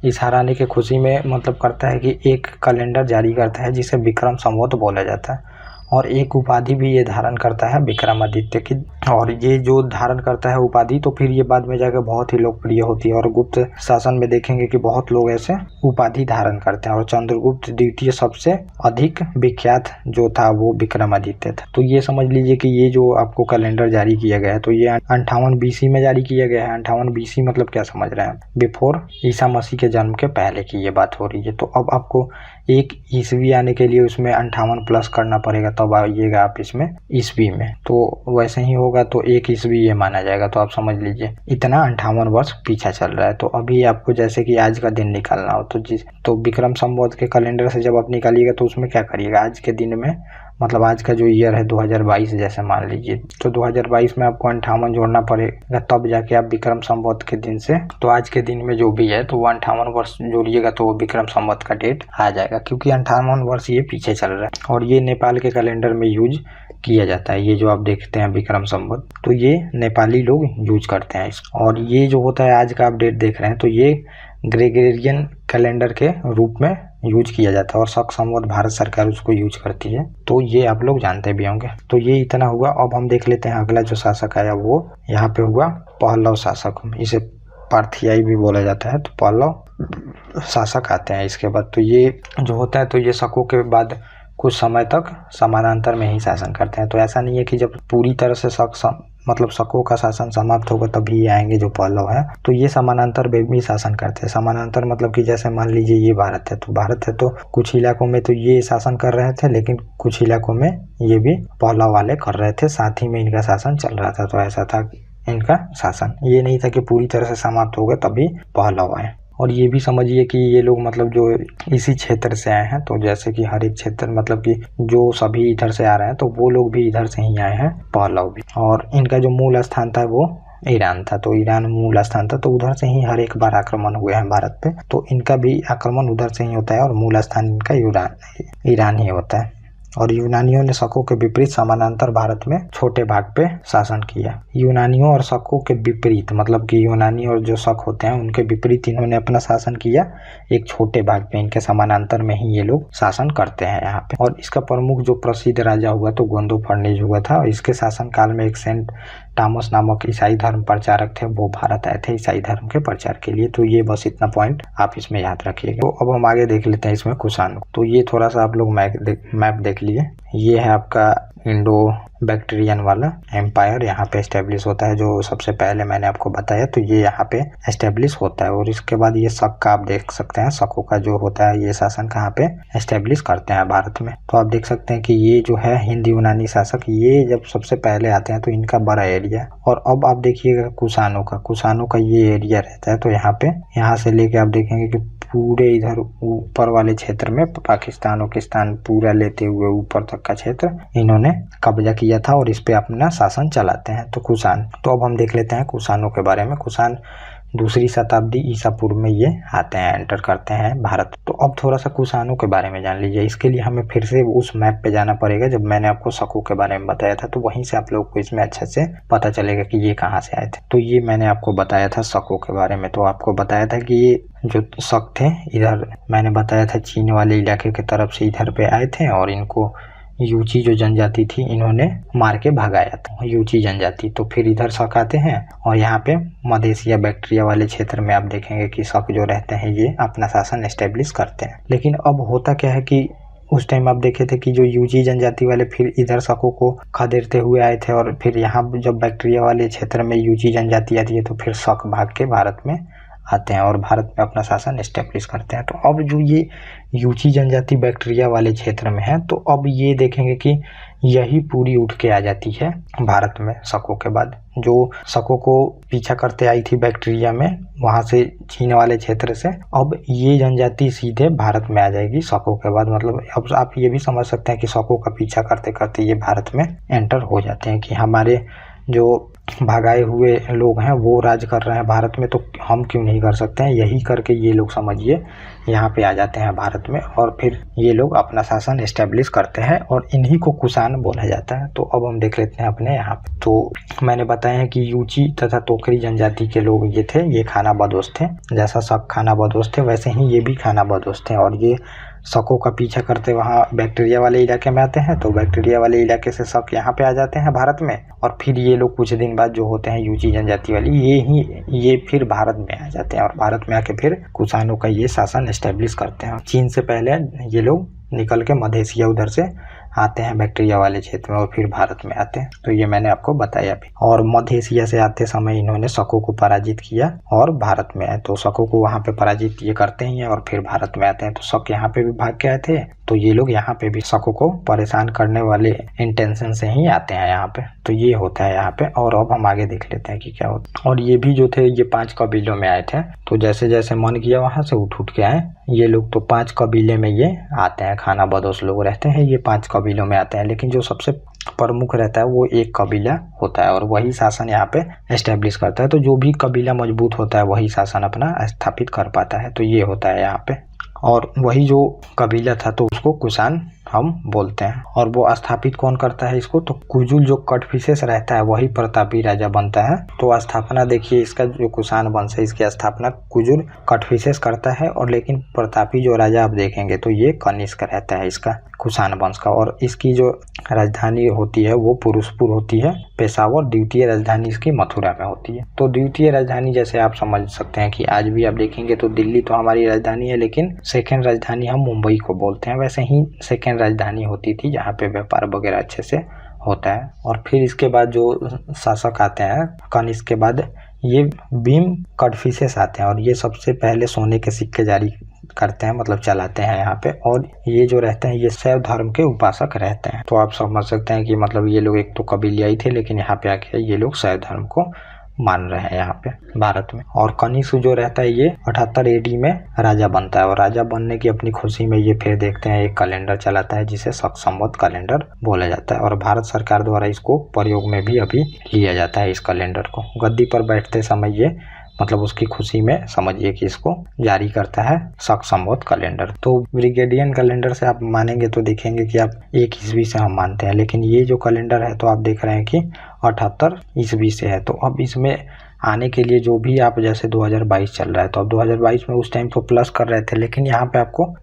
इस हराने की खुशी में मतलब करता है कि एक कैलेंडर जारी करता है जिसे विक्रम संवत बोला जाता है। और एक उपाधि भी ये धारण करता है विक्रमादित्य की। और ये जो धारण करता है उपाधि तो फिर ये बाद में जाकर बहुत ही लोकप्रिय होती है। और गुप्त शासन में देखेंगे कि बहुत लोग ऐसे उपाधि धारण करते हैं। और चंद्रगुप्त द्वितीय सबसे अधिक विख्यात जो था वो विक्रमादित्य था। तो ये समझ लीजिए कि ये जो आपको कैलेंडर जारी किया गया है तो ये 58 BC में जारी किया गया है। 58 BC मतलब क्या समझ रहे हैं, बिफोर ईसा मसीह के जन्म के पहले की ये बात हो रही है। तो अब आपको एक ईस्वी आने के लिए उसमें 58 प्लस करना पड़ेगा तब आइएगा आप इसमें ईस्वी में। तो वैसे ही होगा तो एक ईस्वी ये माना जाएगा। तो आप समझ लीजिए इतना 58 वर्ष पीछा चल रहा है। तो अभी आपको जैसे कि आज का दिन निकालना हो तो विक्रम संवत के कैलेंडर से जब आप निकालिएगा तो उसमें क्या करिएगा, आज के दिन में मतलब आज का जो ईयर है 2022 जैसे मान लीजिए तो 2022 में आपको 58 जोड़ना पड़ेगा तब जाके आप विक्रम संवत के दिन से, तो आज के दिन में जो भी है तो वो 58 वर्ष जोड़िएगा तो वो विक्रम संवत का डेट आ जाएगा, क्योंकि 58 वर्ष ये पीछे चल रहा है। और ये नेपाल के कैलेंडर में यूज किया जाता है। ये जो आप देखते हैं विक्रम संवत तो ये नेपाली लोग यूज करते हैं इसको। और ये जो होता है आज का आप डेट देख रहे हैं तो ये ग्रेगोरियन कैलेंडर के रूप में यूज किया जाता है और शक संवत भारत सरकार उसको यूज करती है। तो ये आप लोग जानते भी होंगे। तो ये इतना हुआ। अब हम देख लेते हैं अगला जो शासक आया वो यहाँ पे हुआ पहलव शासक। इसे पार्थियाई भी बोला जाता है। तो पहलव शासक आते हैं इसके बाद। तो ये जो होता है तो ये शकों के बाद कुछ समय तक समानांतर में ही शासन करते हैं। तो ऐसा नहीं है कि जब पूरी तरह से शकों का शासन समाप्त होगा तभी आएंगे जो पहलव है। तो ये समानांतर में भी शासन करते हैं। समानांतर मतलब कि जैसे मान लीजिए ये भारत है तो कुछ इलाकों में तो ये शासन कर रहे थे लेकिन कुछ इलाकों में ये भी पहलव वाले कर रहे थे, साथ ही में इनका शासन चल रहा था। तो ऐसा था इनका शासन, ये नहीं था कि पूरी तरह से समाप्त हो गए तभी पहलव आए। और ये भी समझिए कि ये लोग मतलब जो इसी क्षेत्र से आए हैं, तो जैसे कि हर एक क्षेत्र मतलब कि जो सभी इधर से आ रहे हैं तो वो लोग भी इधर से ही आए हैं, पहलव भी। और इनका जो मूल स्थान था वो ईरान था। तो ईरान मूल स्थान था तो उधर से ही हर एक बार आक्रमण हुए हैं भारत पे। तो इनका भी आक्रमण उधर से ही होता है और मूल स्थान इनका ईरान ही होता है। और यूनानियों ने शकों के विपरीत समानांतर भारत में छोटे भाग पे शासन किया। यूनानियों और शकों के विपरीत मतलब कि यूनानी और जो शक होते हैं उनके विपरीत इन्होंने अपना शासन किया एक छोटे भाग पे। इनके समानांतर में ही ये लोग शासन करते हैं यहाँ पे। और इसका प्रमुख जो प्रसिद्ध राजा हुआ तो गोंदो फर्नेज हुआ था। और इसके शासन काल में एक सेंट टॉमस नामक ईसाई धर्म प्रचारक थे, वो भारत आए थे ईसाई धर्म के प्रचार के लिए। तो ये बस इतना पॉइंट आप इसमें याद रखिएगा। तो अब हम आगे देख लेते हैं इसमें कुषाण। तो ये थोड़ा सा आप लोग मैप देख लिए। ये है आपका इंडो बैक्टीरियन वाला एम्पायर यहाँ पे एस्टेब्लिश होता है, जो सबसे पहले मैंने आपको बताया। तो ये यहाँ पे एस्टेब्लिश होता है। और इसके बाद ये शक का आप देख सकते हैं, शकों का जो होता है ये शासन कहाँ पे एस्टेब्लिश करते हैं भारत में। तो आप देख सकते हैं कि ये जो है हिंद यूनानी शासक, ये जब सबसे पहले आते हैं तो इनका बड़ा एरिया। और अब आप देखिएगा कुषाणों का ये एरिया रहता है। तो यहाँ से लेके आप देखेंगे कि पूरे इधर ऊपर वाले क्षेत्र में पाकिस्तान पूरा लेते हुए ऊपर तक का क्षेत्र इन्होंने कब्जा किया था और इस पे अपना शासन चलाते हैं। तो कुषाण, तो अब हम देख लेते हैं कुषाणों के बारे में। कुषाण 2री शताब्दी ईसा पूर्व में ये आते हैं, एंटर करते हैं भारत। तो अब थोड़ा सा कुषाणों के बारे में जान लीजिए। इसके लिए हमें फिर से उस मैप पे जाना पड़ेगा जब मैंने आपको शकों के बारे में बताया था, तो वहीं से आप लोगों को इसमें अच्छे से पता चलेगा कि ये कहाँ से आए थे। तो ये मैंने आपको बताया था शकों के बारे में। तो आपको बताया था कि ये जो शक थे इधर मैंने बताया था चीन वाले इलाके की तरफ से इधर पे आए थे और इनको यूची जो जनजाति थी इन्होंने मार के भगाया था, यूची जनजाति। तो फिर इधर शक आते हैं और यहाँ पे मधेशिया बैक्टीरिया वाले क्षेत्र में आप देखेंगे कि शक जो रहते हैं ये अपना शासन एस्टेब्लिश करते हैं। लेकिन अब होता क्या है कि उस टाइम आप देखे थे कि जो यूजी जनजाति वाले फिर इधर शकों को खदेड़ते हुए आए थे और फिर यहाँ जब बैक्टीरिया वाले क्षेत्र में यूजी जनजाति आती है तो फिर शक भाग के भारत में आते हैं और भारत में अपना शासन एस्टेब्लिश करते हैं। तो अब जो ये यूची जनजाति बैक्टीरिया वाले क्षेत्र में है, तो अब ये देखेंगे कि यही पूरी उठ के आ जाती है भारत में शकों के बाद। जो शकों को पीछा करते आई थी बैक्टीरिया में, वहां से चीन वाले क्षेत्र से, अब ये जनजाति सीधे भारत में आ जाएगी शकों के बाद। मतलब अब आप ये भी समझ सकते हैं कि शकों का पीछा करते करते ये भारत में एंटर हो जाते हैं कि हमारे जो भगाए हुए लोग हैं वो राज कर रहे हैं भारत में, तो हम क्यों नहीं कर सकते हैं। यही करके ये लोग समझिए यहाँ पे आ जाते हैं भारत में और फिर ये लोग अपना शासन एस्टेब्लिश करते हैं और इन्हीं को कुषाण बोला जाता है। तो अब हम देख लेते हैं अपने यहाँ पे। तो मैंने बताया है कि यूची तथा तोकरी जनजाति के लोग ये थे, ये खानाबदोश थे। जैसा शक खानाबदोश थे वैसे ही ये भी खानाबदोश थे और ये शकों का पीछा करते वहाँ बैक्टीरिया वाले इलाके में आते हैं। तो बैक्टीरिया वाले इलाके से शक यहाँ पे आ जाते हैं भारत में और फिर ये लोग कुछ दिन बाद जो होते हैं यूची जनजाति वाली ये फिर भारत में आ जाते हैं और भारत में आके फिर कुषाणों का ये शासन एस्टेब्लिश करते हैं। चीन से पहले ये लोग निकल के मधेशिया उधर से आते हैं बैक्टीरिया वाले क्षेत्र में और फिर भारत में आते हैं। तो ये मैंने आपको बताया भी। और मध्य एशिया से आते समय इन्होंने शकों को पराजित किया और भारत में आए। तो शकों को वहां पे पराजित ये करते ही हैं और फिर भारत में आते हैं। तो शक यहाँ पे भी भाग के आए थे, तो ये लोग यहाँ पे भी शकों को परेशान करने वाले इंटेंशन से ही आते हैं यहाँ पे। तो ये होता है यहाँ पे। और अब हम आगे देख लेते हैं कि क्या होता है। और ये भी जो थे ये 5 कबीलों में आए थे। तो जैसे जैसे मन किया वहां से उठ के आए ये लोग। तो 5 कबीले में ये आते हैं, खानाबदोश लोग रहते हैं, ये 5 कबीलों में आते हैं। लेकिन जो सबसे प्रमुख रहता है वो एक कबीला होता है और वही शासन यहाँ पे एस्टेब्लिश करता है। तो जो भी कबीला मजबूत होता है वही शासन अपना स्थापित कर पाता है। तो ये होता है यहाँ पे। और वही जो कबीला था तो उसको कुषाण हम बोलते हैं। और वो स्थापित कौन करता है इसको, तो कुजुल जो कटफिसेस रहता है वही प्रतापी राजा बनता है। तो स्थापना देखिए इसका जो कुषाण वंश है इसकी स्थापना कुजुल कटफिसेस करता है। और लेकिन प्रतापी जो राजा आप देखेंगे तो ये कनिष्क रहता है इसका कुषाण वंश का। और इसकी जो राजधानी होती है वो पुरुषपुर होती है, पेशावर। द्वितीय राजधानी इसकी मथुरा में होती है। तो द्वितीय राजधानी जैसे आप समझ सकते हैं कि आज भी आप देखेंगे तो दिल्ली तो हमारी राजधानी है, लेकिन सेकेंड राजधानी हम मुंबई को बोलते हैं। वैसे ही सेकेंड राजधानी होती थी जहाँ पे व्यापार वगैरह अच्छे से होता है। और फिर इसके बाद जो शासक आते हैं कनिष्क के बाद ये भीम कटफिसेस आते हैं और ये सबसे पहले सोने के सिक्के जारी करते हैं, मतलब चलाते हैं यहाँ पे। और ये जो रहते हैं ये शैव धर्म के उपासक रहते हैं। तो आप समझ सकते हैं कि मतलब ये लोग एक तो कबीलियाई थे लेकिन यहाँ पे आके ये लोग शैव धर्म को मान रहे हैं यहाँ पे भारत में। और कनिष्क जो रहता है ये 78 AD में राजा बनता है और राजा बनने की अपनी खुशी में ये फिर देखते हैं एक कैलेंडर चलाता है जिसे शक संवत कैलेंडर बोला जाता है। और भारत सरकार द्वारा इसको प्रयोग में भी अभी लिया जाता है इस कैलेंडर को। गद्दी पर बैठते समय ये मतलब उसकी खुशी में समझिए कि इसको जारी करता है शक संवत कैलेंडर। तो ब्रिगेडियन कैलेंडर से आप मानेंगे तो देखेंगे कि आप 1 ईस्वी से हम मानते हैं, लेकिन ये जो कैलेंडर है तो आप देख रहे हैं कि 78 ईस्वी से है। तो अब इसमें आने के लिए जो भी आप जैसे 2022 चल रहा है तो अब 2022 में उस टाइम तो प्लस कर रहे थे, लेकिन यहाँ पे आपको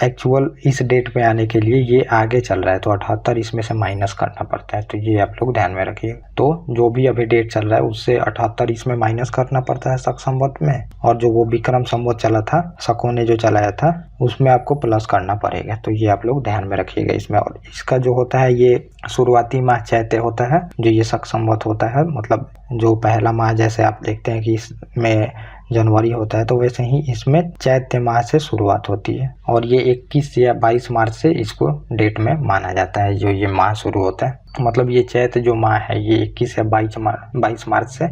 एक्चुअल इस डेट पे आने के लिए ये आगे चल रहा है तो 78 इसमें से माइनस करना पड़ता है। तो ये आप लोग ध्यान में रखिए। तो जो भी अभी डेट चल रहा है उससे 78 इसमें माइनस करना पड़ता है शक संवत में। और जो वो विक्रम संवत चला था शकों ने जो चलाया था उसमें आपको प्लस करना पड़ेगा। तो ये आप लोग ध्यान में रखिएगा इसमें। और इसका जो होता है ये शुरुआती माह चैत्य होता है जो ये शक संवत होता है। मतलब जो पहला माह जैसे आप देखते हैं कि इसमें जनवरी होता है तो वैसे ही इसमें चैत्य माह से शुरुआत होती है। और ये 21 या 22 मार्च से इसको डेट में माना जाता है जो ये माह शुरू होता है। मतलब ये चैत्य जो माह है ये 21 या 22 मार्च से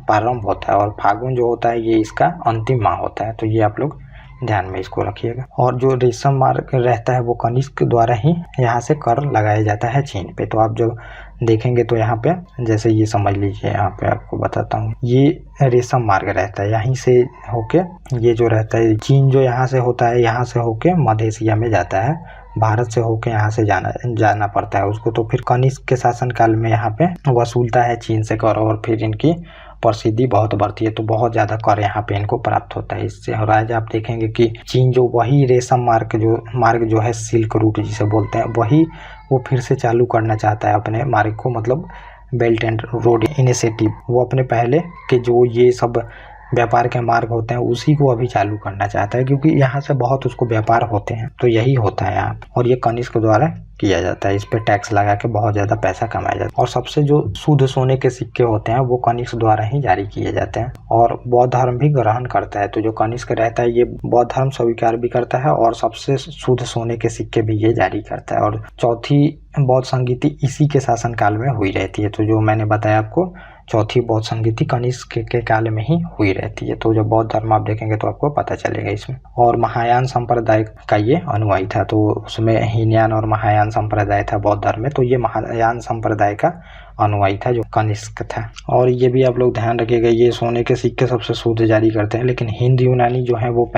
प्रारंभ होता है और फागुन जो होता है ये इसका अंतिम माह होता है। तो ये आप लोग ध्यान में इसको रखिएगा। और जो रेशम मार्ग रहता है वो कनिष्क द्वारा ही यहाँ से कर लगाया जाता है चीन पे। तो आप जब देखेंगे तो यहाँ पे जैसे ये समझ लीजिए, यहाँ पे आपको बताता हूँ, ये रेशम मार्ग रहता है, यहीं से होके ये जो रहता है चीन जो यहाँ से होता है, यहाँ से होके मध्य एशिया में जाता है, भारत से होके यहाँ से जाना पड़ता है उसको। तो फिर कनिष्क के शासन काल में यहाँ पे वसूलता है चीन से कर, और फिर इनकी प्रसिद्धि बहुत बढ़ती है, तो बहुत ज़्यादा कर यहाँ पे इनको प्राप्त होता है इससे। और आज आप देखेंगे कि चीन जो वही रेशम मार्ग जो है सिल्क रूट जिसे बोलते हैं, वही वो फिर से चालू करना चाहता है अपने मार्ग को, मतलब बेल्ट एंड रोड इनिशिएटिव। वो अपने पहले के जो ये सब व्यापार के मार्ग होते हैं उसी को अभी चालू करना चाहता है, क्योंकि यहाँ से बहुत उसको व्यापार होते हैं। तो यही होता है यहाँ, और ये कनिष्क द्वारा किया जाता है, इस पे टैक्स लगा के बहुत ज़्यादा पैसा कमाया जाता है। और सबसे जो शुद्ध सोने के सिक्के होते हैं वो कनिष्क द्वारा ही जारी किए जाते हैं। और बौद्ध धर्म भी ग्रहण करता है, तो जो कनिष्क रहता है ये बौद्ध धर्म स्वीकार भी करता है, और सबसे शुद्ध सोने के सिक्के भी ये जारी करता है। और चौथी बौद्ध संगीति इसी के शासन काल में हुई रहती है। तो जो मैंने बताया आपको, चौथी बौद्ध संगीति कनिष्क के काल में ही हुई रहती है। तो जब बौद्ध धर्म आप देखेंगे तो आपको पता चलेगा इसमें। और महायान संप्रदाय का ये अनुयायी था, तो उसमें हीनयान और महायान संप्रदाय था बौद्ध धर्म में, तो ये महायान संप्रदाय का अनुयायी था जो कनिष्क था। और ये भी आप लोग ध्यान रखिएगा, ये सोने के सिक्के सबसे शुद्ध जारी करते हैं, लेकिन हिंद यूनानी जो है वो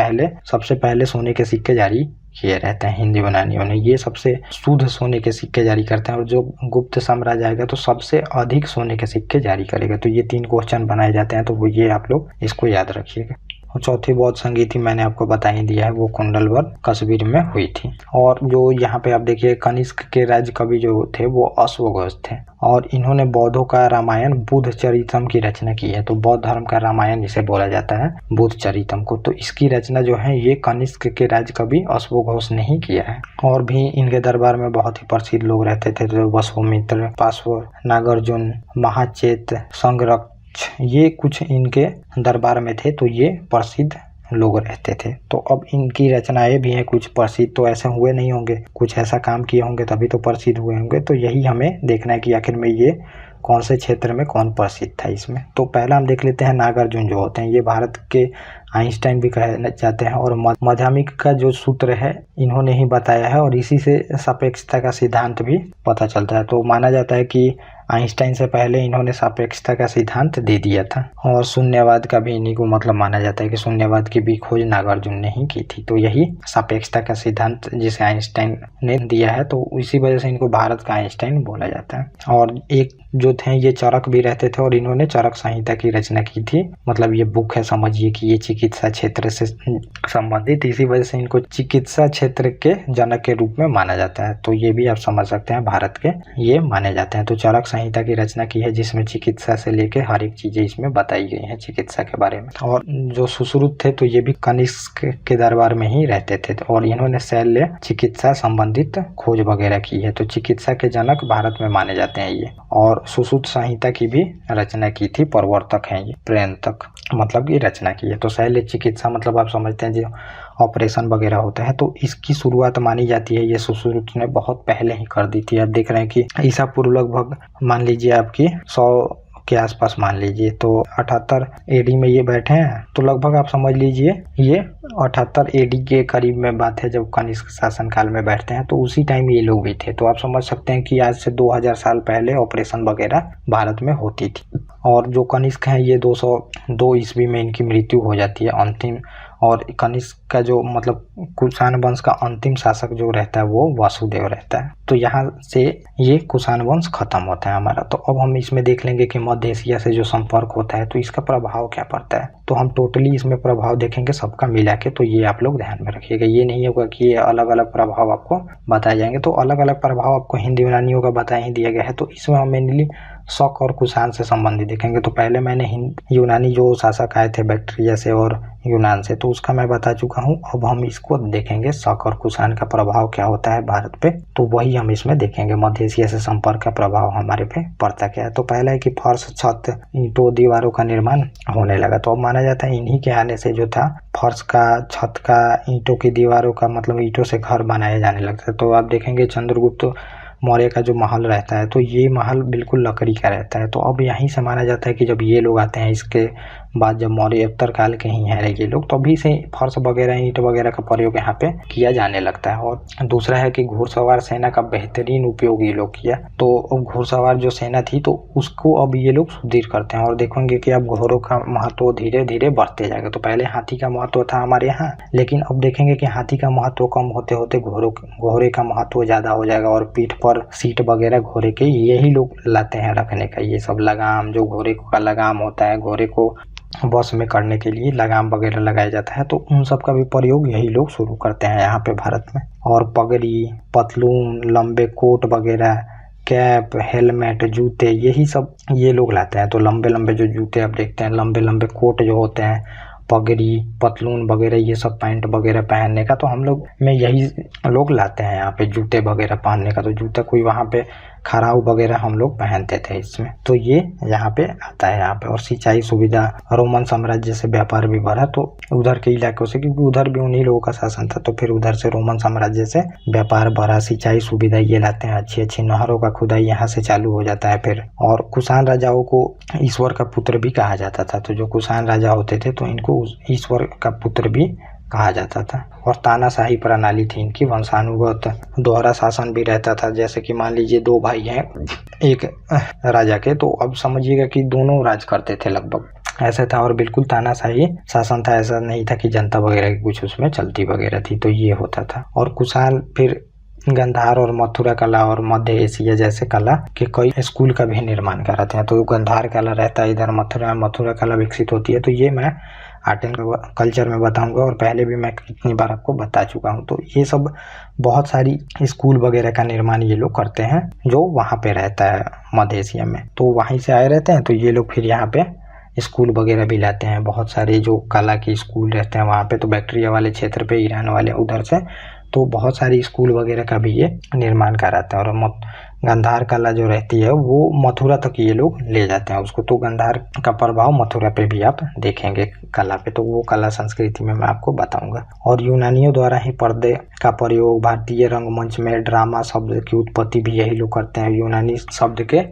सबसे पहले सोने के सिक्के जारी किए रहते हैं। हिंद यूनानियों ने ये सबसे शुद्ध सोने के सिक्के जारी करते हैं। और जो गुप्त साम्राज्य आएगा तो सबसे अधिक सोने के सिक्के जारी करेगा। तो ये 3 क्वेश्चन बनाए जाते हैं, तो वो ये आप लोग इसको याद रखिएगा। और चौथी बौद्ध संगीति मैंने आपको बता ही दिया है, वो कुंडलवर कश्मीर में हुई थी। और जो यहाँ पे आप देखिए कनिष्क के राज्य कवि जो थे वो अश्वघोष थे, और इन्होंने बौद्धों का रामायण बुद्ध चरितम की रचना की है। तो बौद्ध धर्म का रामायण जिसे बोला जाता है बुद्ध चरितम को, तो इसकी रचना जो है ये कनिष्क के राज्य कवि अश्वघोष ने ही किया है। और भी इनके दरबार में बहुत ही प्रसिद्ध लोग रहते थे, तो वसुमित्र, पार्श्व, नागार्जुन, महाचेत, संगरक्ष, ये कुछ इनके दरबार में थे, तो ये प्रसिद्ध लोग रहते थे। तो अब इनकी रचनाएं भी हैं कुछ प्रसिद्ध, तो ऐसे हुए नहीं होंगे, कुछ ऐसा काम किए होंगे तभी तो प्रसिद्ध हुए होंगे। तो यही हमें देखना है कि आखिर में ये कौन से क्षेत्र में कौन प्रसिद्ध था इसमें। तो पहला हम देख लेते हैं नागार्जुन जो होते हैं, ये भारत के आइंस्टाइन भी कहे जाते हैं, और माध्यमिक का जो सूत्र है इन्होंने ही बताया है, और इसी से सापेक्षता का सिद्धांत भी पता चलता है। तो माना जाता है कि आइंस्टाइन से पहले इन्होंने सापेक्षता का सिद्धांत दे दिया था। और शून्यवाद का भी इन्हीं को मतलब माना जाता है कि शून्यवाद की भी खोज नागार्जुन ने ही की थी। तो यही सापेक्षता का सिद्धांत जिसे आइंस्टाइन ने दिया है, तो इसी वजह से इनको भारत का आइंस्टाइन बोला जाता है। और एक जो थे ये चरक भी रहते थे, और इन्होंने चरक संहिता की रचना की थी। मतलब ये बुक है, समझिए कि ये चिकित्सा क्षेत्र से संबंधित, इसी वजह से इनको चिकित्सा क्षेत्र के जनक के रूप में माना जाता है। तो ये भी आप समझ सकते हैं, भारत के ये माने जाते हैं। तो चरक संहिता की रचना की है, जिसमें चिकित्सा से लेके हर एक चीजें इसमें बताई गई हैं चिकित्सा के बारे में। और जो सुश्रुत थे तो ये भी कनिष्क के दरबार में ही रहते थे, और इन्होंने शल्य चिकित्सा संबंधित खोज वगैरह की है। तो चिकित्सा के जनक भारत में माने जाते हैं ये। और सुश्रुत संहिता की भी रचना की थी, प्रवर्तक हैं ये, प्रेरक मतलब ये रचना की है। तो शल्य चिकित्सा मतलब आप समझते हैं जो ऑपरेशन वगैरह होता है, तो इसकी शुरुआत मानी जाती है ये सुश्रुत ने बहुत पहले ही कर दी थी। आप देख रहे हैं कि ईसा पूर्व लगभग मान लीजिए आपकी 100 के आसपास मान लीजिए, तो 78 एडी में ये बैठे हैं, तो लगभग आप समझ लीजिए ये 78 एडी के करीब में बात है जब कनिष्क शासन काल में बैठते हैं। तो उसी टाइम ये लोग भी थे। तो आप समझ सकते हैं कि आज से 2000 साल पहले ऑपरेशन वगैरह भारत में होती थी। और जो कनिष्क हैं ये 202 ईस्वी में इनकी मृत्यु हो जाती है अंतिम। और कनिष्क का जो मतलब कुषाण वंश का अंतिम शासक जो रहता है वो वासुदेव रहता है। तो यहाँ से ये कुषाण वंश खत्म होता है हमारा। तो अब हम इसमें देख लेंगे कि मध्य एशिया से जो संपर्क होता है तो इसका प्रभाव क्या पड़ता है। तो हम टोटली इसमें प्रभाव देखेंगे सबका मिला के। तो ये आप लोग ध्यान में रखिएगा, ये नहीं होगा कि ये अलग अलग प्रभाव आपको बताए जाएंगे। तो अलग अलग प्रभाव आपको हिंद यूनानियों का बता ही दिया गया है। तो इसमें हम मेनली शक और कुषाण से संबंधित देखेंगे। तो पहले मैंने हिंद यूनानी जो शासक आए थे बैक्ट्रिया से और यूनान से, तो उसका मैं बता चुका हूँ। अब हम इसको देखेंगे शक और कुषाण का प्रभाव क्या होता है भारत पे। तो वही हम इसमें देखेंगे, मध्य एशिया से संपर्क का प्रभाव हमारे पे पड़ता क्या है। तो पहला है कि फर्श, छत, ईंटों, दीवारों का निर्माण होने लगा। तो अब माना जाता है इन्हीं के आने से जो था फर्श का, छत का, ईंटों की दीवारों का, मतलब ईंटों से घर बनाए जाने लगते। तो आप देखेंगे चंद्रगुप्त मौर्य का जो महल रहता है तो ये महल बिल्कुल लकड़ी का रहता है। तो अब यहीं से माना जाता है कि जब ये लोग आते हैं इसके बाद जब मौर्योत्तर काल के ही हैं ये लोग, तो अभी से फर्श वगैरह ईंट वगैरह का प्रयोग यहाँ पे किया जाने लगता है। और दूसरा है कि घुड़सवार सेना का बेहतरीन उपयोग ये लोग किया। तो घुड़सवार जो सेना थी तो उसको अब ये लोग सुदृढ़ करते हैं और देखेंगे कि अब घोड़ों का महत्व धीरे धीरे बढ़ते जाएगा। तो पहले हाथी का महत्व था हमारे यहाँ, लेकिन अब देखेंगे कि हाथी का महत्व कम होते होते घोड़े का महत्व ज्यादा हो जाएगा। और पीठ पर सीट वगैरह घोड़े के यही लोग लाते हैं रखने का, ये सब लगाम जो घोड़े का लगाम होता है, घोड़े को बस में करने के लिए लगाम वगैरह लगाया जाता है, तो उन सब का भी प्रयोग यही लोग शुरू करते हैं यहाँ पे भारत में। और पगड़ी, पतलून, लंबे कोट वगैरह, कैप, हेलमेट, जूते, यही सब ये लोग लाते हैं। तो लंबे लंबे जो जूते आप देखते हैं, लंबे लंबे कोट जो होते हैं, पगड़ी, पतलून वगैरह, ये सब पैंट वगैरह पहनने का तो हम लोग में यही लोग लाते हैं यहाँ पे जूते वगैरह पहनने का। तो जूता कोई वहाँ पे खराउ वगैरह हम लोग पहनते थे इसमें, तो ये यहाँ पे आता है यहाँ पे। और सिंचाई सुविधा, रोमन साम्राज्य से व्यापार भी बढ़ा तो उधर के इलाकों से, क्योंकि उधर भी उन्हीं लोगों का शासन था, तो फिर उधर से रोमन साम्राज्य से व्यापार बढ़ा, सिंचाई सुविधा ये लाते हैं, अच्छी अच्छी नहरों का खुदाई यहाँ से चालू हो जाता है फिर। और कुषाण राजाओं को ईश्वर का पुत्र भी कहा जाता था, तो जो कुषाण राजा होते थे तो इनको ईश्वर का पुत्र भी कहा जाता था। और तानाशाही प्रणाली थी इनकी, वंशानुगत दोहरा शासन भी रहता था। जैसे कि मान लीजिए दो भाई हैं एक राजा के, तो अब समझिएगा कि दोनों राज करते थे लगभग, ऐसा था। और बिल्कुल तानाशाही शासन था, ऐसा नहीं था कि जनता वगैरह की कुछ उसमें चलती वगैरह थी, तो ये होता था। और कुषाण फिर गंधार और मथुरा कला और मध्य एशिया जैसे कला के कई स्कूल का भी निर्माण कराते हैं। तो गंधार कला रहता है इधर, मथुरा कला विकसित होती है। तो ये मैं आर्ट एंड कल्चर में बताऊंगा और पहले भी मैं कितनी बार आपको बता चुका हूँ। तो ये सब बहुत सारी स्कूल वगैरह का निर्माण ये लोग करते हैं जो वहाँ पे रहता है मध्य एशिया में, तो वहीं से आए रहते हैं। तो ये लोग फिर यहाँ पे स्कूल वगैरह भी लाते हैं, बहुत सारे जो कला के स्कूल रहते हैं वहाँ पे। तो बैक्टीरिया वाले क्षेत्र पे, ईरान वाले उधर से, तो बहुत सारी स्कूल वगैरह का भी ये निर्माण कराते हैं। और गंधार कला जो रहती है वो मथुरा तक ये लोग ले जाते हैं उसको। तो गंधार का प्रभाव मथुरा पे भी आप देखेंगे कला पे, तो वो कला संस्कृति में मैं आपको बताऊंगा। और यूनानियों द्वारा ही पर्दे का प्रयोग, भारतीय रंगमंच में ड्रामा शब्द की उत्पत्ति भी यही लोग करते हैं। यूनानी शब्द के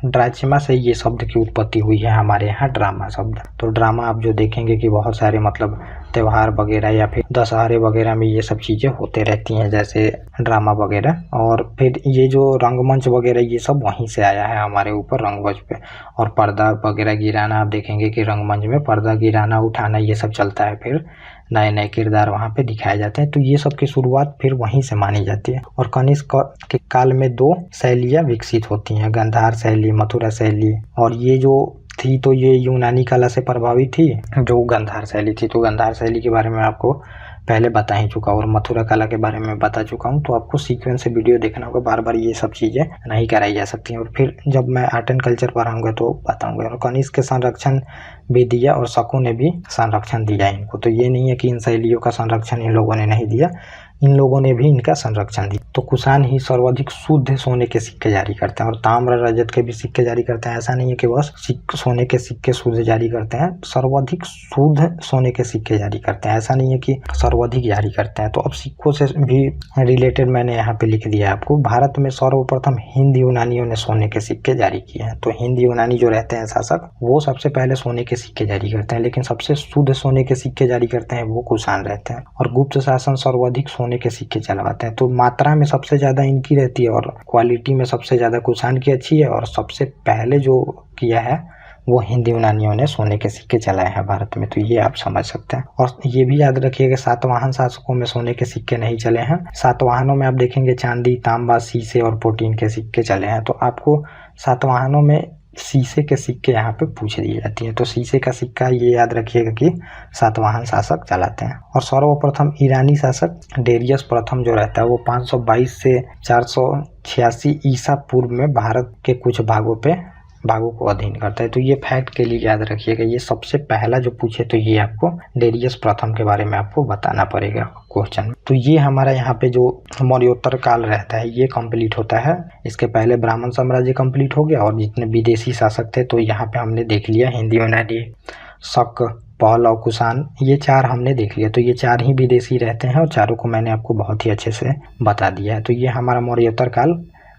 ड्राचिमा से ये शब्द की उत्पत्ति हुई है हमारे यहाँ ड्रामा शब्द। तो ड्रामा आप जो देखेंगे कि बहुत सारे मतलब त्योहार वगैरह या फिर दशहरे वगैरह में ये सब चीज़ें होते रहती हैं, जैसे ड्रामा वगैरह। और फिर ये जो रंगमंच वगैरह ये सब वहीं से आया है हमारे ऊपर रंगमंच पे। और पर्दा वगैरह गिराना, आप देखेंगे कि रंगमंच में पर्दा गिराना, उठाना, ये सब चलता है। फिर नए नए किरदार वहाँ पे दिखाए जाते हैं, तो ये सब की शुरुआत फिर वहीं से मानी जाती है। और कनिष्क के काल में दो शैलियाँ विकसित होती हैं, गंधार शैली, मथुरा शैली। और ये जो थी तो ये यूनानी कला से प्रभावित थी जो गंधार शैली थी। तो गंधार शैली के बारे में आपको पहले बता ही चुका और मथुरा कला के बारे में बता चुका हूँ। तो आपको सीक्वेंस से वीडियो देखना होगा, बार बार ये सब चीज़ें नहीं कराई जा सकती हैं। और फिर जब मैं आर्ट एंड कल्चर पढ़ाऊंगा तो बताऊंगा। और कनिष्क के संरक्षण भी दिया और शकों ने भी संरक्षण दिया इनको। तो ये नहीं है कि इन शैलियों का संरक्षण इन लोगों ने नहीं दिया, इन लोगों ने भी इनका संरक्षण दिया। तो कुषाण ही सर्वाधिक शुद्ध सोने के सिक्के जारी करते हैं और ताम्र रजत के भी सिक्के जारी करते हैं। ऐसा नहीं है कि बस सोने के सिक्के शुद्ध जारी करते हैं, सर्वाधिक शुद्ध सोने के सिक्के जारी करते हैं। ऐसा नहीं है कि सर्वाधिक जारी करते हैं। तो अब सिक्कों से भी रिलेटेड मैंने यहाँ पे लिख दिया आपको। भारत में सर्वप्रथम हिंद यूनानियों ने सोने के सिक्के जारी किए हैं। तो हिंद यूनानी जो रहते हैं शासक, वो सबसे पहले सोने के सिक्के जारी करते हैं, लेकिन सबसे शुद्ध सोने के सिक्के जारी करते हैं वो कुषाण रहते हैं। और गुप्त शासन सर्वाधिक सोने के सिक्के चलवाते हैं। तो मात्रा में सबसे ज्यादा इनकी रहती है और क्वालिटी में सबसे ज्यादा कुषाण की अच्छी है। और सबसे पहले जो किया है वो हिंद यूनानियों ने सोने के सिक्के चलाए हैं भारत में। तो ये आप समझ सकते हैं। और ये भी याद रखिएगा सातवाहन शासकों में सोने के सिक्के नहीं चले हैं। सातवाहनों में आप देखेंगे चांदी, तांबा, शीशे और प्रोटीन के सिक्के चले हैं। तो आपको सातवाहनों में शीशे के सिक्के यहाँ पे पूछ दी जाती है। तो शीशे का सिक्का ये याद रखिएगा कि सातवाहन शासक चलाते हैं। और सर्वप्रथम ईरानी शासक डेरियस प्रथम जो रहता है वो 522 से 486 ईसा पूर्व में भारत के कुछ भागों को अधीन करता है। तो ये फैक्ट के लिए याद रखिएगा, ये सबसे पहला जो पूछे तो ये आपको डेरियस प्रथम के बारे में आपको बताना पड़ेगा क्वेश्चन। तो ये हमारा यहाँ पे जो मौर्योत्तर काल रहता है ये कंप्लीट होता है। इसके पहले ब्राह्मण साम्राज्य कंप्लीट हो गया और जितने विदेशी शासक थे तो यहाँ पे हमने देख लिया हिंदी, यूनानी, शक, पहल और कुषाण, ये चार हमने देख लिया। तो ये चार ही विदेशी रहते हैं और चारों को मैंने आपको बहुत ही अच्छे से बता दिया है। तो ये हमारा मौर्योत्तर काल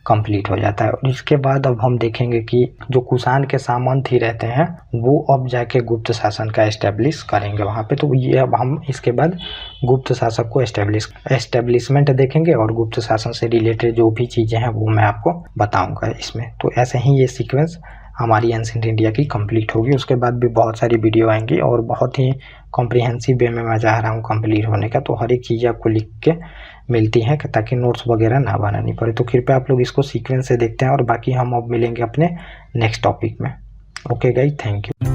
कंप्लीट हो जाता है। और इसके बाद अब हम देखेंगे कि जो कुषाण के सामंत ही रहते हैं वो अब जाके गुप्त शासन का एस्टेब्लिश करेंगे वहाँ पे। तो ये अब हम इसके बाद गुप्त शासक को एस्टेब्लिशमेंट देखेंगे और गुप्त शासन से रिलेटेड जो भी चीज़ें हैं वो मैं आपको बताऊंगा इसमें। तो ऐसे ही ये सीक्वेंस हमारी एंशिएंट इंडिया की कंप्लीट होगी। उसके बाद भी बहुत सारी वीडियो आएंगी और बहुत ही कॉम्प्रिहेंसिव वे में मैं चाह रहा हूँ कंप्लीट होने का। तो हर एक चीज़ आपको लिख के मिलती है ताकि नोट्स वगैरह ना बनानी पड़े। तो कृपया आप लोग इसको सीक्वेंस से देखते हैं और बाकी हम अब मिलेंगे अपने नेक्स्ट टॉपिक में। Okay guys, thank you.